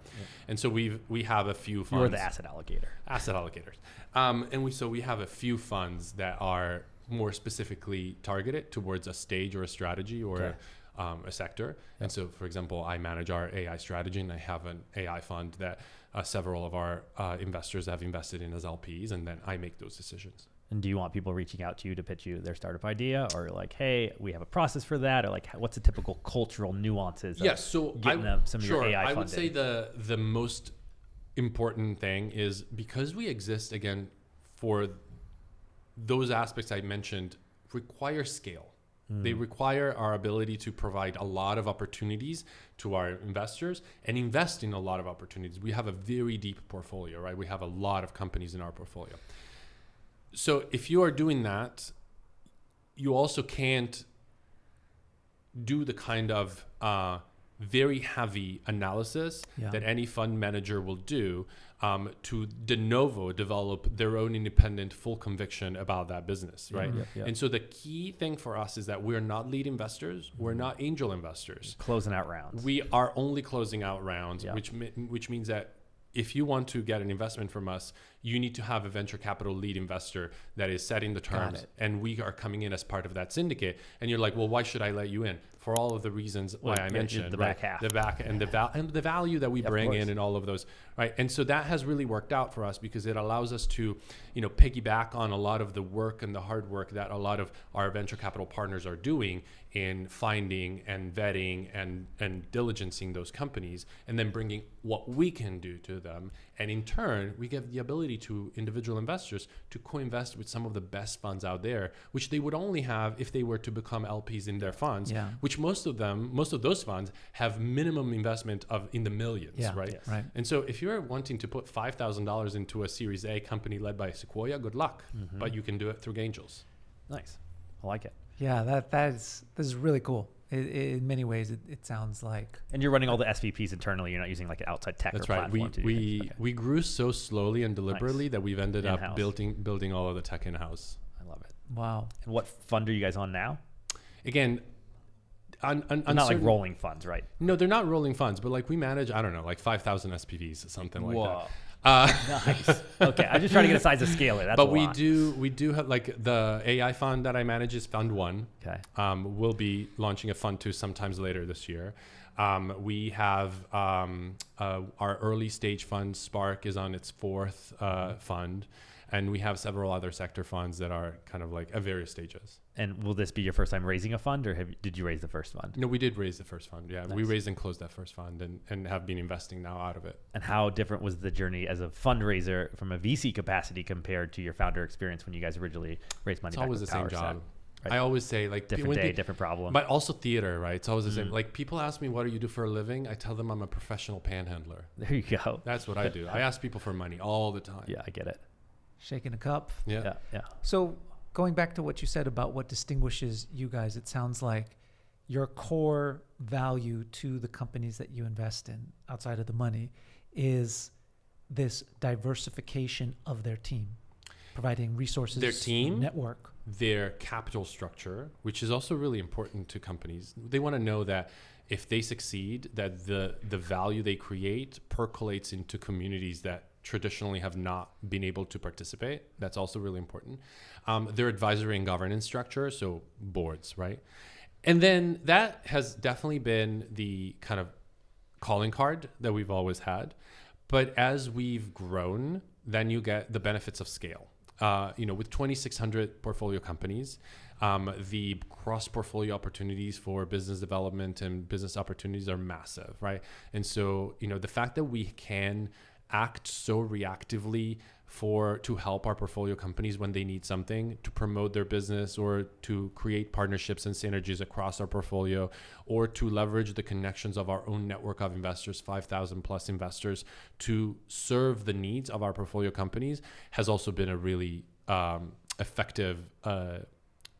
And so we have a few funds. You're the asset allocator. Asset allocators. And we have a few funds that are more specifically targeted towards a stage or a strategy or a sector. And so, for example, I manage our AI strategy, and I have an AI fund that several of our investors have invested in as LPs, and then I make those decisions. And do you want people reaching out to you to pitch you their startup idea, or like, hey, we have a process for that, or like, what's the typical cultural nuances? Yes, so getting them some of your AI funding? I would say the most important thing is, because we exist again for those aspects I mentioned, require scale. They require our ability to provide a lot of opportunities to our investors and invest in a lot of opportunities. We have a very deep portfolio, right? We have a lot of companies in our portfolio. So if you are doing that, you also can't do the kind of very heavy analysis that any fund manager will do to de novo develop their own independent full conviction about that business, right? And so the key thing for us is that we're not lead investors, we're not angel investors. Closing out rounds. We are only closing out rounds, which means that if you want to get an investment from us, you need to have a venture capital lead investor that is setting the terms, and we are coming in as part of that syndicate. And you're like, well, why should I let you in? For all of the reasons why I mentioned, the right? back half, the back and the value that we bring in, and all of those, right? And so that has really worked out for us because it allows us to, piggyback on a lot of the work and the hard work that a lot of our venture capital partners are doing in finding and vetting and diligencing those companies, and then bringing what we can do to them. And in turn, we give the ability to individual investors to co-invest with some of the best funds out there, which they would only have if they were to become LPs in their funds, which most of those funds have minimum investment in the millions, right? Yes. Right. And so if you're wanting to put $5,000 into a Series A company led by Sequoia, good luck. But you can do it through Angels. Nice. I like it. Yeah, this is really cool. In many ways, it sounds like. And you're running all the SVPs internally. You're not using like an outside tech That's or right. platform to do things. Okay. We grew so slowly and deliberately that we've ended In-house. up building all of the tech in-house. I love it. Wow. And what fund are you guys on now? Again, Not like rolling funds, right? No, they're not rolling funds, but like we manage, I don't know, like 5,000 SPVs, something like Whoa. that. Nice. Okay, I'm just trying to get a size of scale here. That's But a we lot. do have, like, the AI fund that I manage is Fund 1. Okay. We'll be launching a Fund 2 sometimes later this year. We have our early stage fund, Spark, is on its 4th fund. And we have several other sector funds that are kind of like at various stages. And will this be your first time raising a fund, or did you raise the first fund? No, we did raise the first fund. Yeah, Nice. we raised and closed that first fund and have been investing now out of it. And how different was the journey as a fundraiser from a VC capacity compared to your founder experience when you guys originally raised money? It's back always the with same Powerset? job. Right. I always say, like, Different day, different problem. But also theater, right? It's always the same. Like, people ask me, what do you do for a living? I tell them I'm a professional panhandler. There you go. That's what I do. I ask people for money all the time. Yeah, I get it. Shaking a cup. Yeah. Yeah. So going back to what you said about what distinguishes you guys, it sounds like your core value to the companies that you invest in outside of the money is this diversification of their team, providing resources, Their team, network, their capital structure, which is also really important to companies. They want to know that if they succeed, that the value they create percolates into communities that traditionally have not been able to participate. That's also really important. Their advisory and governance structure, so boards, right? And then that has definitely been the kind of calling card that we've always had. But as we've grown, then you get the benefits of scale. With 2,600 portfolio companies, the cross-portfolio opportunities for business development and business opportunities are massive, right? And so, the fact that we can act so reactively to help our portfolio companies when they need something, to promote their business or to create partnerships and synergies across our portfolio, or to leverage the connections of our own network of investors, 5,000 plus investors, to serve the needs of our portfolio companies, has also been a really effective,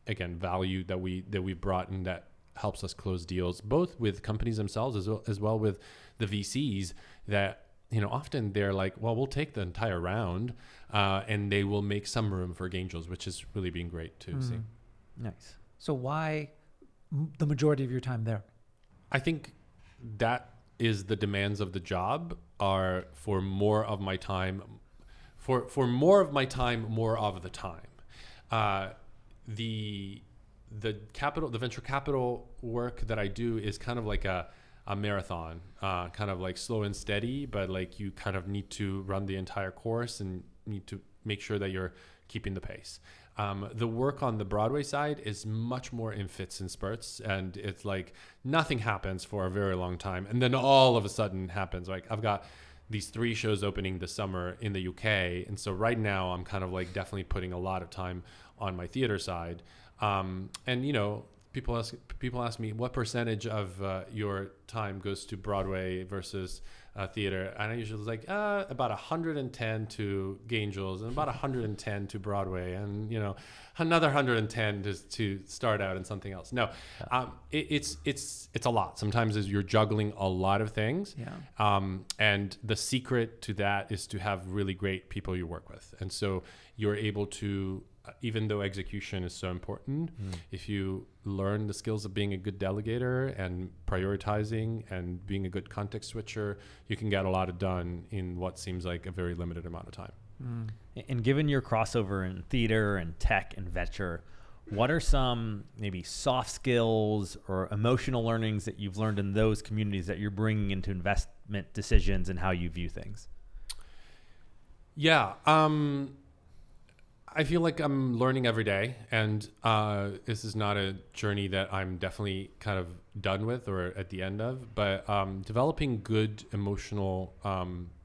value that we brought and that helps us close deals, both with companies themselves as well with the VCs that, often they're like, well, we'll take the entire round, and they will make some room for angels, which has really been great to see. Nice. So why the majority of your time there? I think that is the demands of the job are for more of my time, for more of my time, more of the time. The venture capital work that I do is kind of like a marathon, kind of like slow and steady, but like you kind of need to run the entire course and need to make sure that you're keeping the pace. The work on the Broadway side is much more in fits and spurts, and it's like nothing happens for a very long time, and then all of a sudden happens. Like, I've got these 3 shows opening this summer in the UK, and so right now I'm kind of like definitely putting a lot of time on my theater side. People ask me what percentage of your time goes to Broadway versus theater, and I usually was like about 110 to Angels and about 110 to Broadway, and another 110 to start out in something else. No, it's a lot. Sometimes as you're juggling a lot of things, and the secret to that is to have really great people you work with, and so you're able to. Even though execution is so important, if you learn the skills of being a good delegator and prioritizing and being a good context switcher, you can get a lot done in what seems like a very limited amount of time. And given your crossover in theater and tech and venture, what are some maybe soft skills or emotional learnings that you've learned in those communities that you're bringing into investment decisions and how you view things? Yeah. I feel like I'm learning every day, and this is not a journey that I'm definitely kind of done with or at the end of, but developing good emotional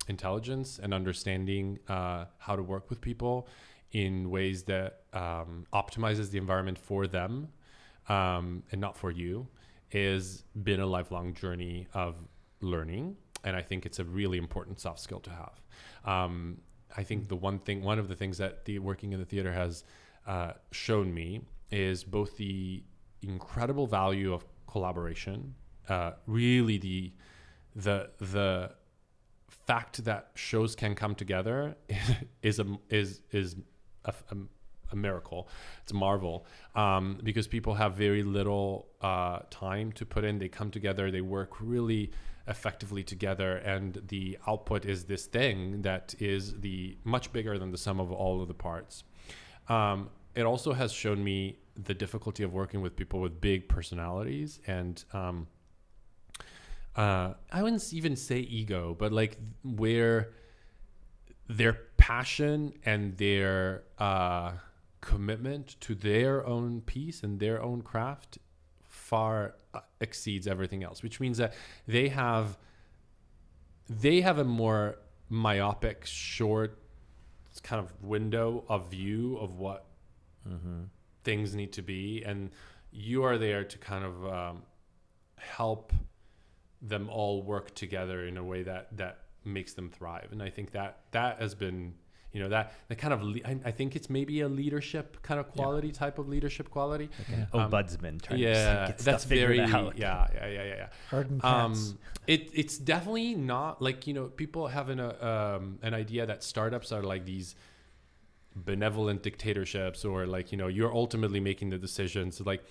intelligence and understanding how to work with people in ways that optimizes the environment for them and not for you has been a lifelong journey of learning. And I think it's a really important soft skill to have. I think one of the things that working in the theater has shown me is both the incredible value of collaboration, really the fact that shows can come together is a miracle. It's a marvel, because people have very little time to put in. They come together, they work really effectively together, and the output is this thing that is much bigger than the sum of all of the parts. It also has shown me the difficulty of working with people with big personalities, and I wouldn't even say ego, but like where their passion and their commitment to their own piece and their own craft far exceeds everything else, which means that they have a more myopic, short kind of window of view of what things need to be, and you are there to kind of help them all work together in a way that makes them thrive. And I think that has been, that kind of, I think it's maybe a leadership kind of quality, type of leadership quality. Like ombudsman trying to get that's stuff figured very, out. Yeah. Hardened cats. It's definitely not like, people have an idea that startups are like these benevolent dictatorships, or like, you're ultimately making the decisions. Like,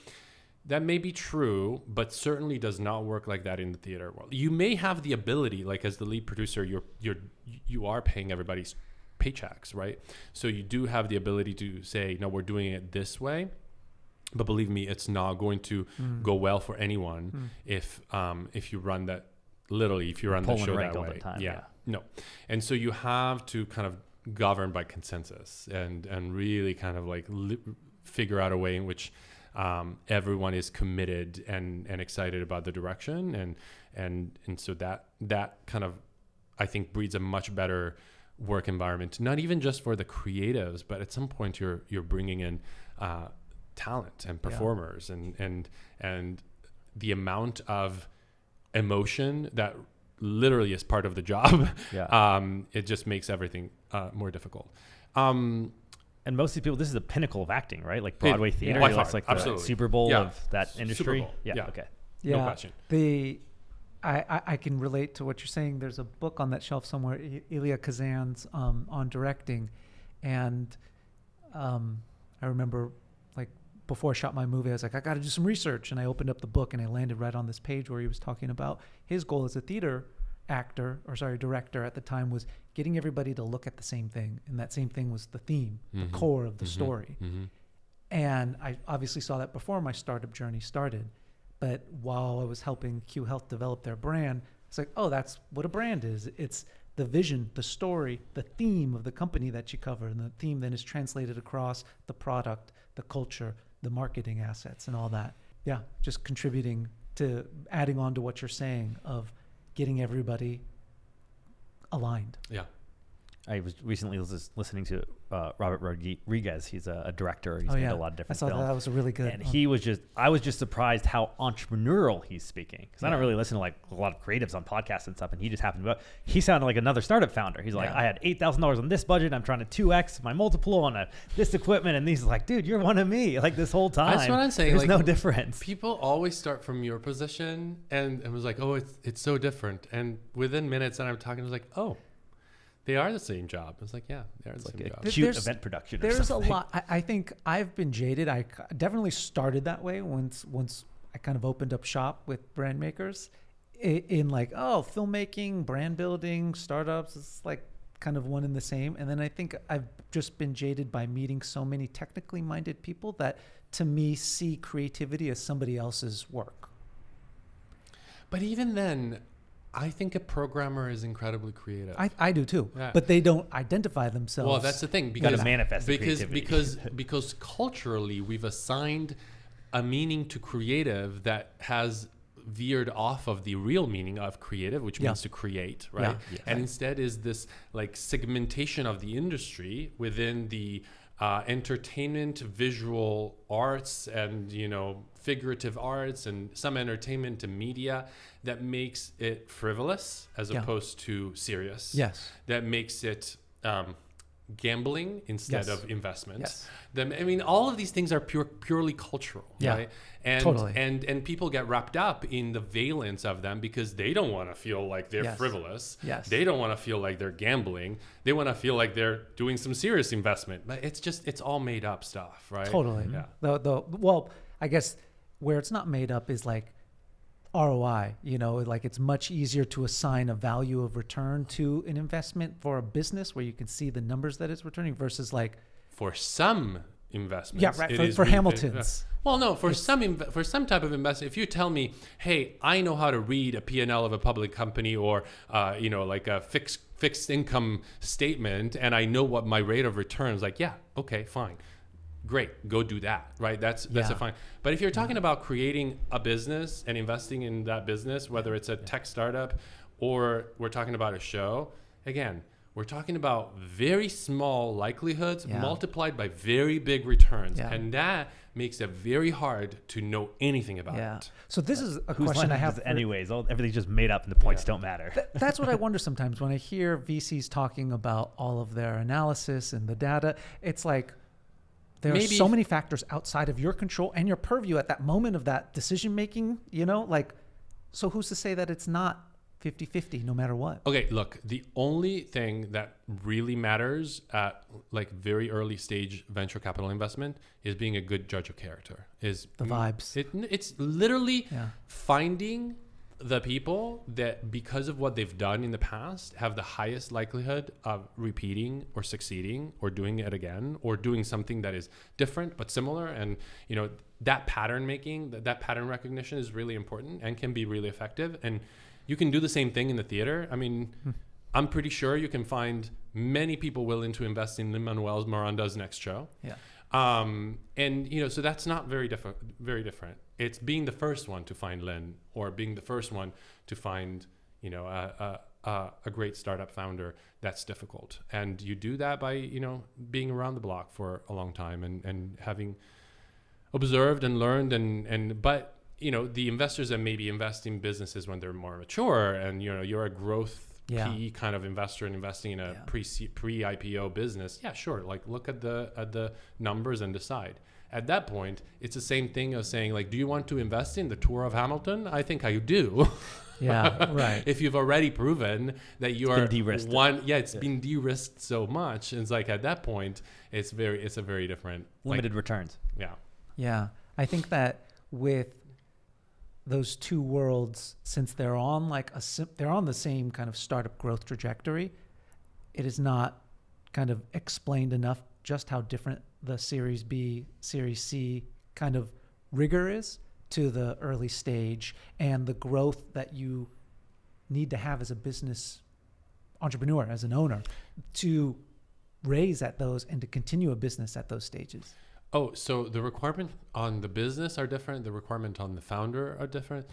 that may be true, but certainly does not work like that in the theater world. You may have the ability, like as the lead producer, you are paying everybody's paychecks, right? So you do have the ability to say, no, we're doing it this way. But believe me, it's not going to go well for anyone if you run that, literally, if you run the show that way. The time, no. And so you have to kind of govern by consensus and really kind of like figure out a way in which everyone is committed and excited about the direction, and so that kind of, I think, breeds a much better work environment, not even just for the creatives, but at some point you're bringing in talent and performers and the amount of emotion that literally is part of the job. It just makes everything more difficult. And most of the people, this is the pinnacle of acting, right? Like Broadway theater, it's like the Super Bowl of that industry. Okay. No question. I can relate to what you're saying. There's a book on that shelf somewhere, Elia Kazan's on directing, and I remember, like, before I shot my movie, I was like, I got to do some research, and I opened up the book and I landed right on this page where he was talking about his goal as a director at the time was getting everybody to look at the same thing, and that same thing was the theme, the core of the story. And I obviously saw that before my startup journey started, but while I was helping Q Health develop their brand, it's like, oh, that's what a brand is. It's the vision, the story, the theme of the company that you cover, and the theme then is translated across the product, the culture, the marketing assets, and all that. Yeah, just contributing to adding on to what you're saying of getting everybody aligned. Yeah. I was recently listening to Robert Rodriguez. He's a director. He's made a lot of different films. I saw that was a really good. And I was just surprised how entrepreneurial he's speaking. Because I don't really listen to like a lot of creatives on podcasts and stuff. And he just happened to, he sounded like another startup founder. He's like, I had $8,000 on this budget. I'm trying to 2X my multiple on this equipment. And he's like, dude, you're one of me. Like this whole time. That's what I'm saying. There's like, no difference. People always start from your position and was like, oh, it's so different. And within minutes that I'm talking, I was like, oh, they are the same job. It's like, yeah, they are the same job. Cute event production. There's a lot. I think I've been jaded. I definitely started that way once I kind of opened up shop with brand makers in like, oh, filmmaking, brand building, startups. It's like kind of one and the same. And then I think I've just been jaded by meeting so many technically minded people that to me see creativity as somebody else's work. But even then, I think a programmer is incredibly creative. I do too, Yeah. but they don't identify themselves. Well, that's the thing. You gotta manifest the creativity. Because culturally, we've assigned a meaning to creative that has veered off of the real meaning of creative, which means to create, right? Yeah. And instead is this like segmentation of the industry within the entertainment, visual arts, and figurative arts, and some entertainment and media that makes it frivolous as opposed to serious. Yes. That makes it gambling instead Yes. of investments. Yes. All of these things are purely cultural, right? And, totally. and people get wrapped up in the valence of them because they don't want to feel like they're Yes. frivolous. Yes. They don't want to feel like they're gambling. They want to feel like they're doing some serious investment. But it's all made up stuff, right? Totally. Yeah. Well, I guess where it's not made up is like ROI, like it's much easier to assign a value of return to an investment for a business where you can see the numbers that it's returning versus like, For some investments. yeah, right. it For, is for re- Hamilton's. Well, no, for some type of investment, if you tell me, hey, I know how to read a P&L of a public company or, like a fixed income statement, and I know what my rate of return is, like, yeah, okay, fine. Great, go do that, right? That's a fine. But if you're talking about creating a business and investing in that business, whether it's a tech startup or we're talking about a show, again, we're talking about very small likelihoods multiplied by very big returns. Yeah. And that makes it very hard to know anything about it. So this is a Whose question I line have. is it anyways? Everything's just made up and the points don't matter. That's what I wonder sometimes when I hear VCs talking about all of their analysis and the data. It's like there are so many factors outside of your control and your purview at that moment of that decision making, so who's to say that it's not 50-50 no matter what? Okay, look, the only thing that really matters at like very early stage venture capital investment is being a good judge of character. Is the vibes. It's literally finding the people that, because of what they've done in the past, have the highest likelihood of repeating or succeeding or doing it again or doing something that is different but similar. And that pattern making, that pattern recognition is really important and can be really effective. And you can do the same thing in the theater. I mean, I'm pretty sure you can find many people willing to invest in Lin-Manuel Miranda's next show. Yeah. So that's not very different. It's being the first one to find Lin, or being the first one to find, a great startup founder. That's difficult. And you do that by, being around the block for a long time and having observed and learned but the investors that maybe invest in businesses when they're more mature and, you're a growth PE kind of investor and investing in a pre-IPO business. Yeah, sure. Like look at the numbers and decide. At that point, it's the same thing as saying, like, do you want to invest in the tour of Hamilton? I think I do. Yeah, right. If you've already proven that you are de-risked. Been de-risked so much. And it's like at that point, it's a very different Limited returns. Yeah. Yeah. I think that with those two worlds, since they're on they're on the same kind of startup growth trajectory, it is not kind of explained enough just how different the Series B, Series C kind of rigor is to the early stage and the growth that you need to have as a business entrepreneur, as an owner, to raise at those and to continue a business at those stages. Oh, so the requirement on the business are different. The requirement on the founder are different.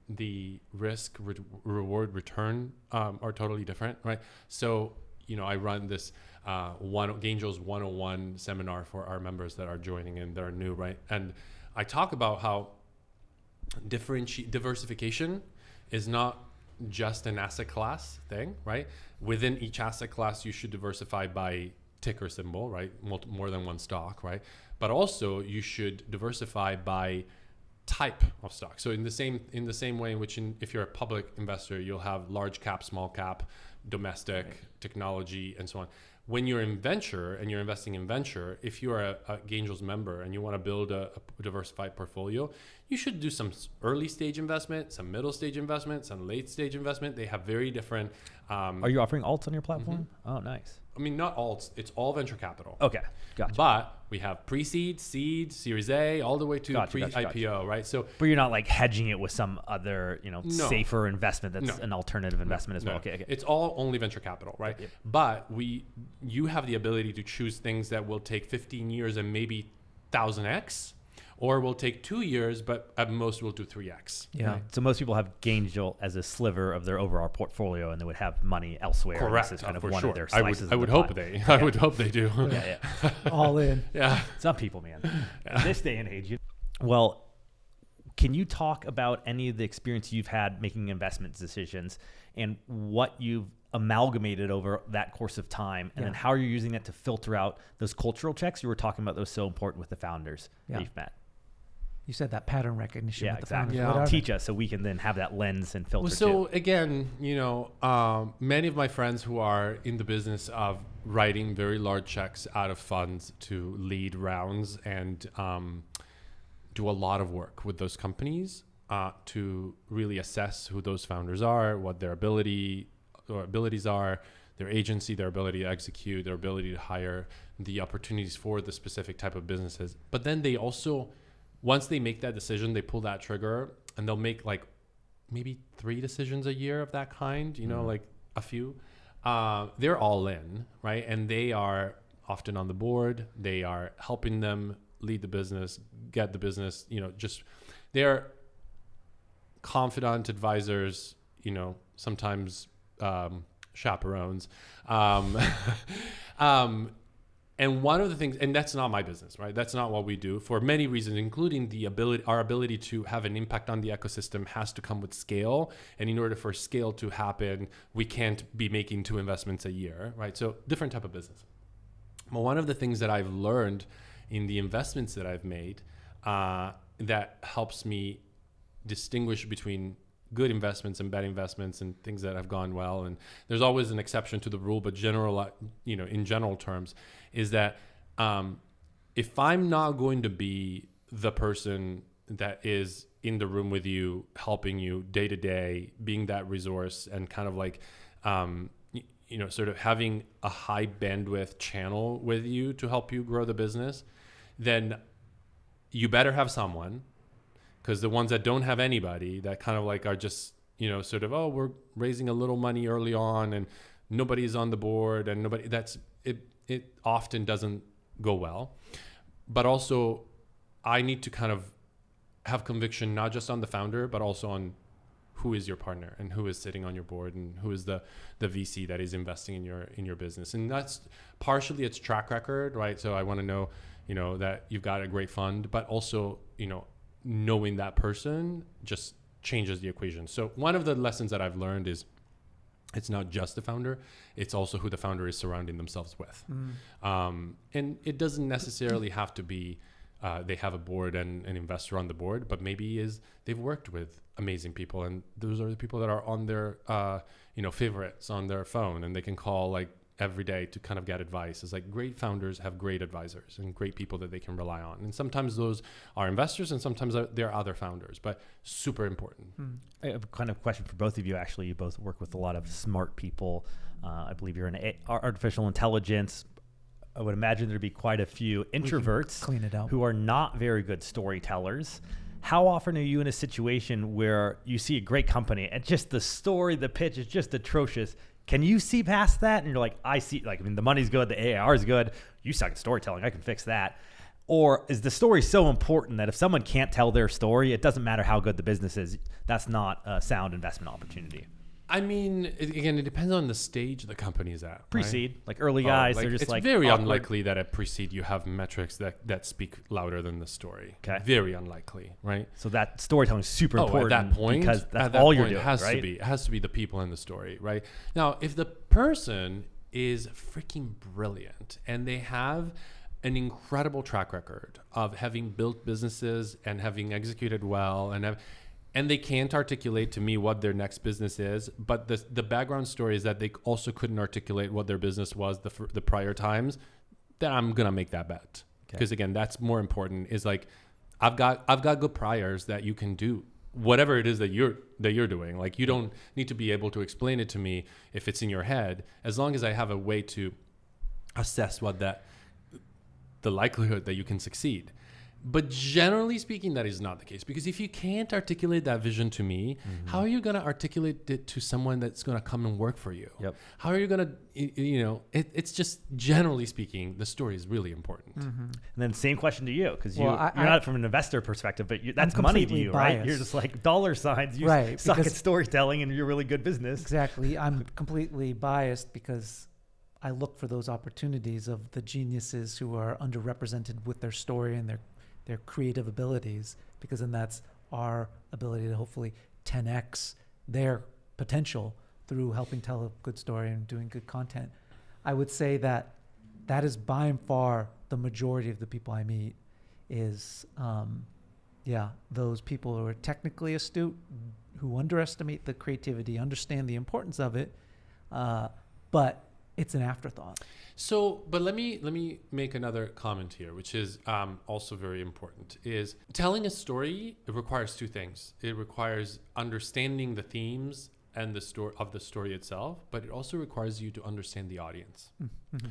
The risk, reward, return are totally different, right? So, I run this Angels 101 seminar for our members that are joining in, that are new, right? And I talk about how diversification is not just an asset class thing, right? Within each asset class, you should diversify by ticker symbol, right? More than one stock, right? But also you should diversify by type of stock. So in the same way in which if you're a public investor, you'll have large cap, small cap, domestic, technology, and so on. when you're in venture and you're investing in venture, if you're a Angels member and you want to build a diversified portfolio, you should do some early stage investment, some middle stage investment, some late stage investment. They have very different. Are you offering alts on your platform? Oh, nice. I mean, not alts. It's all venture capital. Okay, gotcha. But we have pre-seed, seed, Series A, all the way to pre-IPO, right? So, but you're not like hedging it with some other, No. safer investment that's an alternative investment as well. No. Okay. It's all only venture capital, right? Yep. But you have the ability to choose things that will take 15 years and maybe 1000x, or will take 2 years, but at most we'll do 3x. Yeah. Right. So most people have Angel as a sliver of their overall portfolio, and they would have money elsewhere. Correct. This is kind of for one sure. of their slices. I would hope they. I would hope they do. Yeah. All in. Yeah. Some people, man. In this day and age. Well, can you talk about any of the experience you've had making investment decisions and what you've amalgamated over that course of time, and then how you're using that to filter out those cultural checks you were talking about? Those so important with the founders that you've met. You said that pattern recognition. Yeah, with exactly. The founders. Teach us so we can then have that lens and filter. So again, many of my friends who are in the business of writing very large checks out of funds to lead rounds and do a lot of work with those companies to really assess who those founders are, what their abilities are, their agency, their ability to execute, their ability to hire, the opportunities for the specific type of businesses. But then they also, once they make that decision, they pull that trigger and they'll make like maybe 3 decisions a year of that kind, like a few. They're all in, right? And they are often on the board. They are helping them lead the business, get the business, they're confidant advisors, sometimes chaperones. And one of the things, and that's not my business, right? That's not what we do for many reasons, including our ability to have an impact on the ecosystem has to come with scale. And in order for scale to happen, we can't be making 2 investments a year, right? So different type of business. But one of the things that I've learned in the investments that I've made that helps me distinguish between good investments and bad investments and things that have gone well, and there's always an exception to the rule, but in general terms, is that if I'm not going to be the person that is in the room with you, helping you day to day, being that resource and kind of like sort of having a high bandwidth channel with you to help you grow the business, then you better have someone. Because the ones that don't have anybody, that kind of like are just, sort of, we're raising a little money early on and nobody's on the board and it often doesn't go well. But also I need to kind of have conviction, not just on the founder, but also on who is your partner and who is sitting on your board and who is the VC that is investing in your business. And that's partially its track record, right? So I want to know, that you've got a great fund, but also, knowing that person just changes the equation. So one of the lessons that I've learned is it's not just the founder, it's also who the founder is surrounding themselves with. And it doesn't necessarily have to be they have a board and an investor on the board, but maybe they've worked with amazing people and those are the people that are on their favorites on their phone and they can call like every day to kind of get advice. It's like great founders have great advisors and great people that they can rely on. And sometimes those are investors and sometimes they're other founders, but super important. I have a kind of question for both of you. Actually, you both work with a lot of smart people. I believe you're in artificial intelligence. I would imagine there'd be quite a few introverts clean it out. Who are not very good storytellers. How often are you in a situation where you see a great company and just the story, the pitch is just atrocious? Can you see past that? And you're like, the money's good, the AR is good. You suck at storytelling. I can fix that. Or is the story so important that if someone can't tell their story, it doesn't matter how good the business is, that's not a sound investment opportunity? I mean, it depends on the stage the company is at. Pre-seed, right? Like early guys, they're just it's very awkward. Unlikely that at pre-seed you have metrics that speak louder than the story. Okay. Very unlikely, right? So that storytelling is super important at that point, because that's all you're doing, it has right? to be. It has to be the people in the story, right? Now, if the person is freaking brilliant and they have an incredible track record of having built businesses and having executed well and and they can't articulate to me what their next business is, but the background story is that they also couldn't articulate what their business was the prior times, then I'm gonna make that bet. Because again, that's more important. Is like, I've got good priors that you can do whatever it is that you're doing. Like, you don't need to be able to explain it to me if it's in your head, as long as I have a way to assess what the likelihood that you can succeed. But generally speaking, that is not the case, because if you can't articulate that vision to me, how are you going to articulate it to someone that's going to come and work for you? Yep. How are you going to, it's just, generally speaking, the story is really important. And then same question to you, because Well, you're not from an investor perspective, but that's I'm money to completely you, right? biased. You're just like dollar signs. You Right, suck at because- storytelling and you're really good business. Exactly. I'm completely biased because I look for those opportunities of the geniuses who are underrepresented with their story and their creative abilities, because then that's our ability to hopefully 10x their potential through helping tell a good story and doing good content. I would say that is by and far the majority of the people I meet is, those people who are technically astute, who underestimate the creativity, understand the importance of it, but it's an afterthought. So, but let me make another comment here, which is also very important. Is telling a story, it requires two things. It requires understanding the themes and the story itself, but it also requires you to understand the audience. Mm-hmm.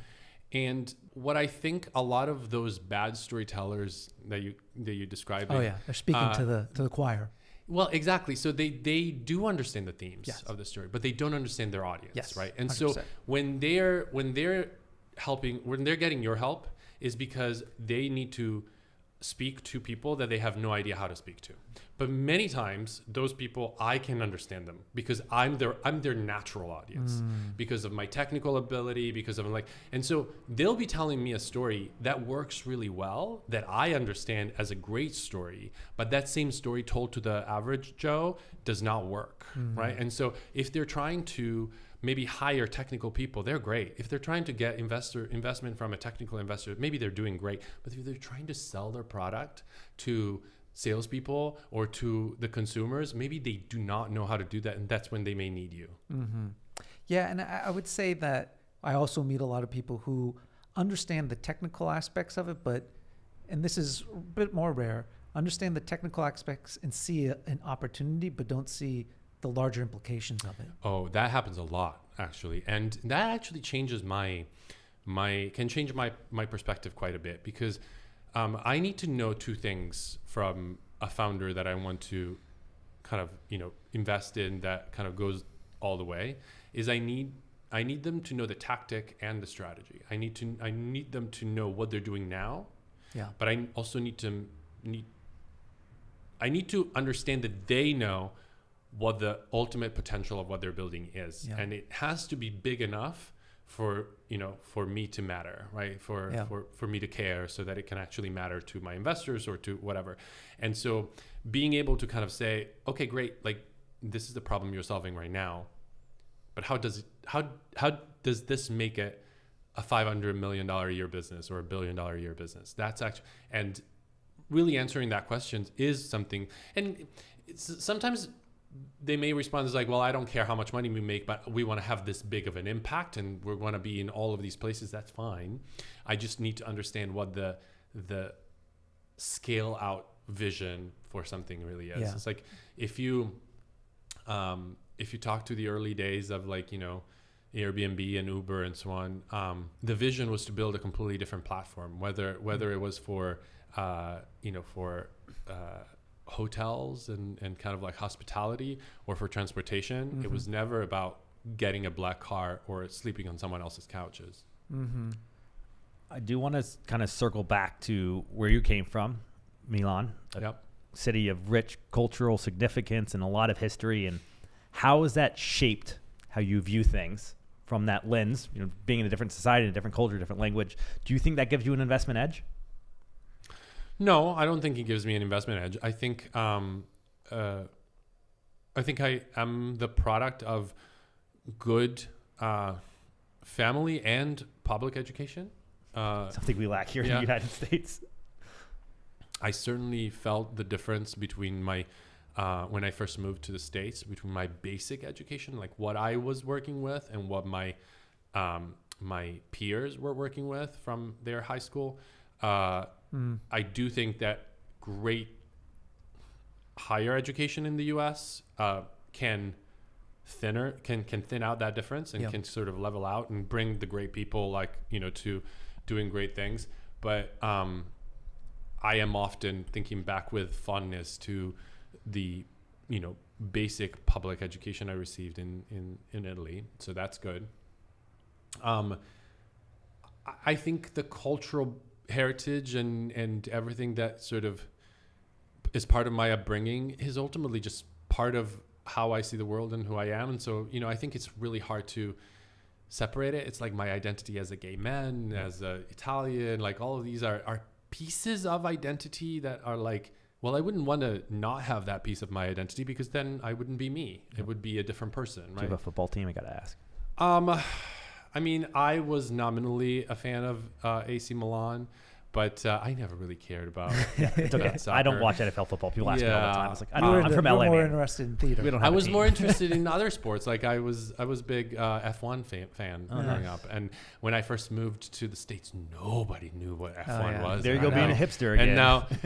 And what I think a lot of those bad storytellers that you describe, they're speaking to the choir. Well, exactly. So they do understand the themes Yes. of the story, but they don't understand their audience, Yes, right? And 100%. so when they're getting your help, is because they need to speak to people that they have no idea how to speak to. But many times those people, I can understand them because I'm their natural audience, because of my technical ability, because of and so they'll be telling me a story that works really well, that I understand as a great story, but that same story told to the average Joe does not work, right? And so if they're trying to maybe hire technical people, they're great. If they're trying to get investment from a technical investor, maybe they're doing great. But if they're trying to sell their product to salespeople or to the consumers, maybe they do not know how to do that, and that's when they may need you. Yeah, and I would say that I also meet a lot of people who understand the technical aspects of it, and this is a bit more rare, understand the technical aspects and see an opportunity, but don't see the larger implications of it. Oh, that happens a lot, actually. And that actually changes my perspective quite a bit, because I need to know two things from a founder that I want to kind of, invest in, that kind of goes all the way, is I need them to know the tactic and the strategy. I need them to know what they're doing now. Yeah. But I also need to understand that they know what the ultimate potential of what they're building is. Yeah. And it has to be big enough for me to matter, right? For me to care, so that it can actually matter to my investors or to whatever. And so being able to kind of say, okay, great, like, this is the problem you're solving right now, but how does this make it a $500 million a year business or $1 billion a year business? That's actually, and really answering that question is something. And sometimes they may respond as like, well, I don't care how much money we make, but we want to have this big of an impact and we're going to be in all of these places. That's fine. I just need to understand what the scale out vision for something really is. Yeah. It's like, if you talk to the early days of Airbnb and Uber and so on, the vision was to build a completely different platform, whether it was for hotels and kind of like hospitality or for transportation. Mm-hmm. It was never about getting a black car or sleeping on someone else's couches. Mm-hmm. I do want to kind of circle back to where you came from, Milan, a city of rich cultural significance and a lot of history. And how has that shaped how you view things from that lens, being in a different society, a different culture, different language? Do you think that gives you an investment edge? No, I don't think it gives me an investment edge. I think I am the product of good family and public education. Something we lack here in the United States. I certainly felt the difference between my when I first moved to the States, between my basic education, like what I was working with and what my peers were working with from their high school. I do think that great higher education in the U.S. Can thin out that difference and can sort of level out and bring the great people to doing great things. But I am often thinking back with fondness to the basic public education I received in Italy. So that's good. I think the cultural heritage and everything that sort of is part of my upbringing is ultimately just part of how I see the world and who I am. And so, I think it's really hard to separate it. It's like my identity as a gay man, as a Italian, like all of these are pieces of identity that are like, well, I wouldn't want to not have that piece of my identity because then I wouldn't be me. It would be a different person, right? Do you have a football team? I got to ask. I mean, I was nominally a fan of AC Milan, but I never really cared about It's okay. I don't watch NFL football. People ask me all the time. I was like, I'm from LA. LA. We're more man. interested in theater. We don't have I a was team. more interested in other sports. Like I was big F1 fan growing up, and when I first moved to the States, nobody knew what F1 was. There you go, being a hipster again.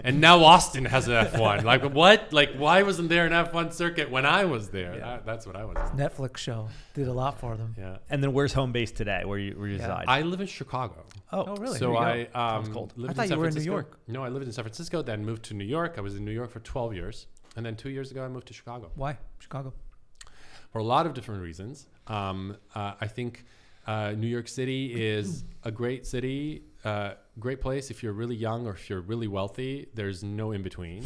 And now Austin has an F1. Like what? Like why wasn't there an F1 circuit when I was there? Yeah. That's what I was. Netflix show did a lot for them. Yeah. And then where's home base today? Where you reside? I live in Chicago. Oh, really? So There you I Sounds cold. lived I thought in San you were in New Francisco. York. No, I lived in San Francisco, then moved to New York. I was in New York for 12 years. And then 2 years ago, I moved to Chicago. Why Chicago? For a lot of different reasons. I think New York City is a great city, great place if you're really young or if you're really wealthy. There's no in between.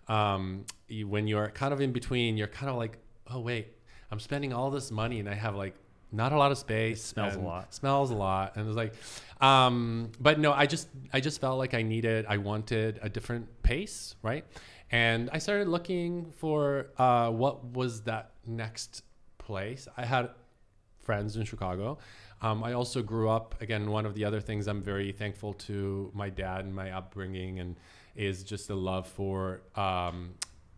When you're kind of in between, you're kind of like, oh, wait, I'm spending all this money and I have like not a lot of space. It smells a lot. And it was like, but no, I just felt like I wanted a different pace, right? And I started looking for what was that next place. I had friends in Chicago. I also grew up, again, one of the other things I'm very thankful to my dad and my upbringing and is just a love for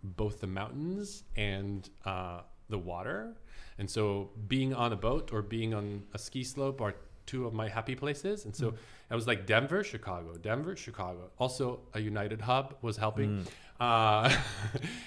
both the mountains and the water. And so being on a boat or being on a ski slope are two of my happy places. And so I was like Denver, Chicago. Also a United hub was helping.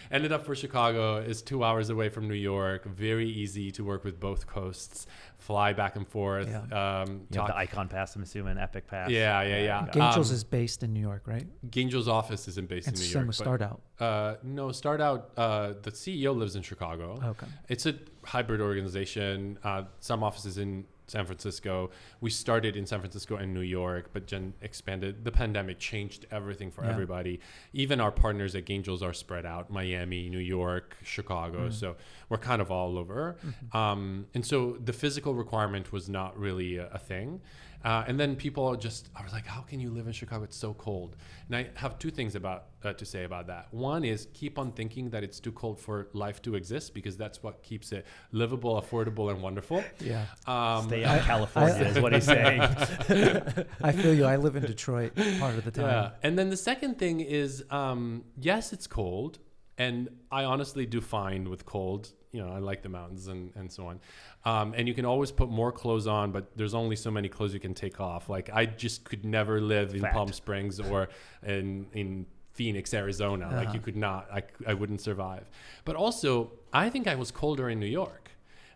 Ended up for Chicago is 2 hours away from New York. Very easy to work with both coasts, fly back and forth. You have the Icon Pass, I'm assuming, Epic Pass. Yeah. Gainshaw's is based in New York, right? Gainshaw's office isn't based in New York. And Start Out. No, Start Out, the CEO lives in Chicago. Okay. It's a hybrid organization. Some offices in San Francisco. We started in San Francisco and New York, but then expanded. The pandemic changed everything for everybody. Even our partners at Gainshaw's are spread out: Miami, New York, Chicago. So we're kind of all over. And so the physical requirement was not really a thing. And then people I was like, how can you live in Chicago? It's so cold. And I have two things to say about that. One is keep on thinking that it's too cold for life to exist, because that's what keeps it livable, affordable, and wonderful. Yeah. Stay out of California is what he's saying. I feel you. I live in Detroit part of the time. Yeah. And then the second thing is, yes, it's cold. And I honestly do fine with cold. I like the mountains and so on. And you can always put more clothes on, but there's only so many clothes you can take off. Like I just could never live in Palm Springs or in Phoenix, Arizona. Like you could not, I wouldn't survive. But also I think I was colder in New York,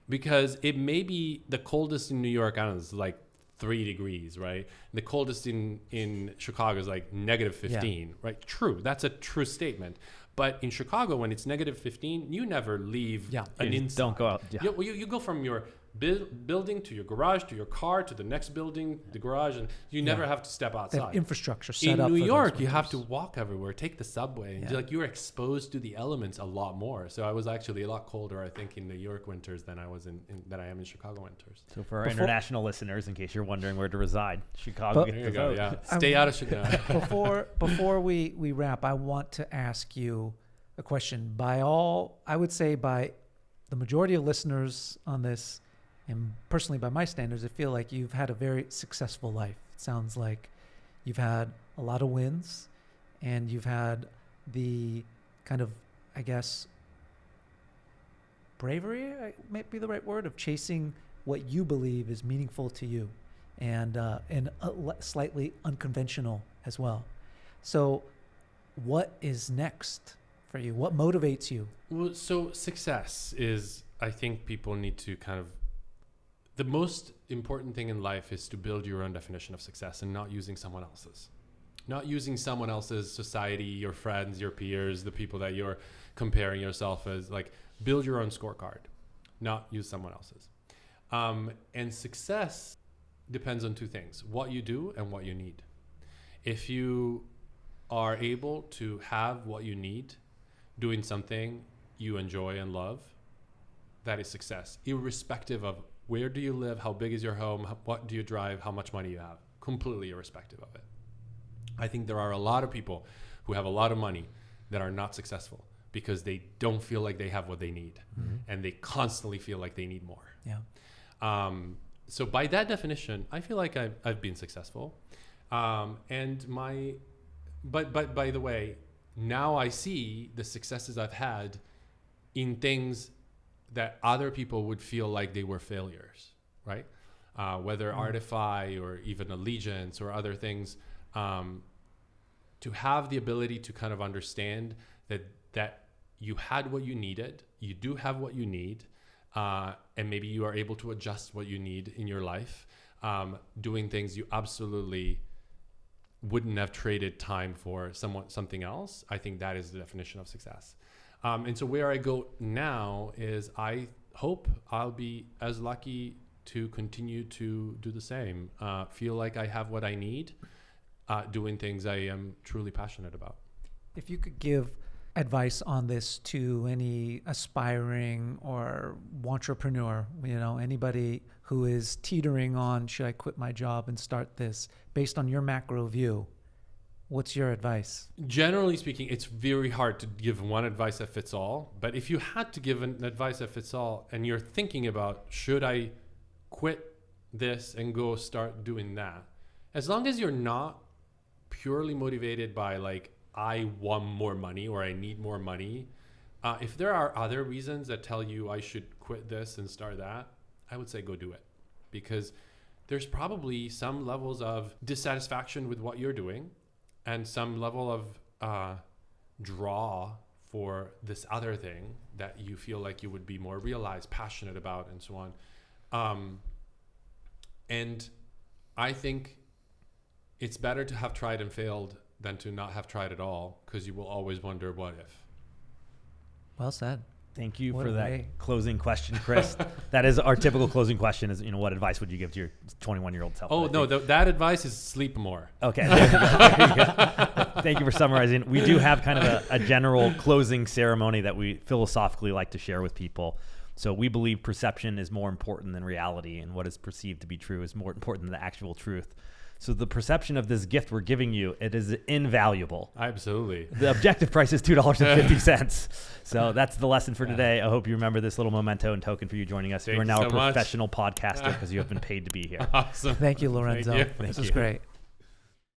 because it may be the coldest in New York. I don't know, it's like 3 degrees, right? The coldest in Chicago is like -15, right? True. That's a true statement. But in Chicago, when it's -15, you never leave an inside. Don't go out. Yeah. You go from your building to your garage to your car to the next building, the garage, and you never have to step They outside. have infrastructure set In up. New for York, those you have to workers. walk everywhere, take the subway, and you're exposed to the elements a lot more. So I was actually a lot colder, I think, in New York winters than I was than I am in Chicago winters. So for our international listeners, in case you're wondering where to reside, Chicago. But- gets There you the go. vote. Yeah, stay out of Chicago. Before we wrap, I want to ask you a question. I would say by the majority of listeners on this, and personally by my standards, I feel like you've had a very successful life. It sounds like you've had a lot of wins, and you've had the kind of, I guess, bravery might be the right word, of chasing what you believe is meaningful to you, and slightly unconventional as well. So what is next for you? What motivates you? Well, so success is, I think people need to kind of, the most important thing in life is to build your own definition of success and not using someone else's. Not using someone else's society, your friends, your peers, the people that you're comparing yourself as. Like, build your own scorecard, not use someone else's. And success depends on two things: what you do and what you need. If you are able to have what you need, doing something you enjoy and love, that is success, irrespective of where do you live, how big is your home, what do you drive, how much money you have, completely irrespective of it. I think there are a lot of people who have a lot of money that are not successful because they don't feel like they have what they need, and they constantly feel like they need more. Yeah. So by that definition, I feel like I've been successful. But by the way, now I see the successes I've had in things that other people would feel like they were failures, right? Whether Artify or even Allegiance or other things, to have the ability to kind of understand that you had what you needed, you do have what you need, and maybe you are able to adjust what you need in your life, doing things you absolutely wouldn't have traded time for something else. I think that is the definition of success. And so where I go now is I hope I'll be as lucky to continue to do the same, feel like I have what I need, doing things I am truly passionate about. If you could give advice on this to any aspiring or entrepreneur, anybody who is teetering on, should I quit my job and start this, based on your macro view, what's your advice? Generally speaking, it's very hard to give one advice that fits all. But if you had to give an advice that fits all, and you're thinking about, should I quit this and go start doing that? As long as you're not purely motivated by like, I want more money or I need more money. If there are other reasons that tell you I should quit this and start that, I would say go do it. Because there's probably some levels of dissatisfaction with what you're doing, and some level of draw for this other thing that you feel like you would be more realized, passionate about, and so on. And I think it's better to have tried and failed than to not have tried at all, because you will always wonder what if. Well said. Thank you What for a that way. closing question, Chris. That is our typical closing question is, what advice would you give to your 21-year-old self? Oh, no, that advice is sleep more. Okay. There you go. There you go. Thank you for summarizing. We do have kind of a general closing ceremony that we philosophically like to share with people. So we believe perception is more important than reality, and what is perceived to be true is more important than the actual truth. So the perception of this gift we're giving you, it is invaluable. Absolutely. The objective price is $2.50. So that's the lesson for today. I hope you remember this little memento and token for you joining us. Thank you are you now so a much. professional podcaster because you have been paid to be here. Awesome. Thank you, Lorenzo. Thank you. This was great.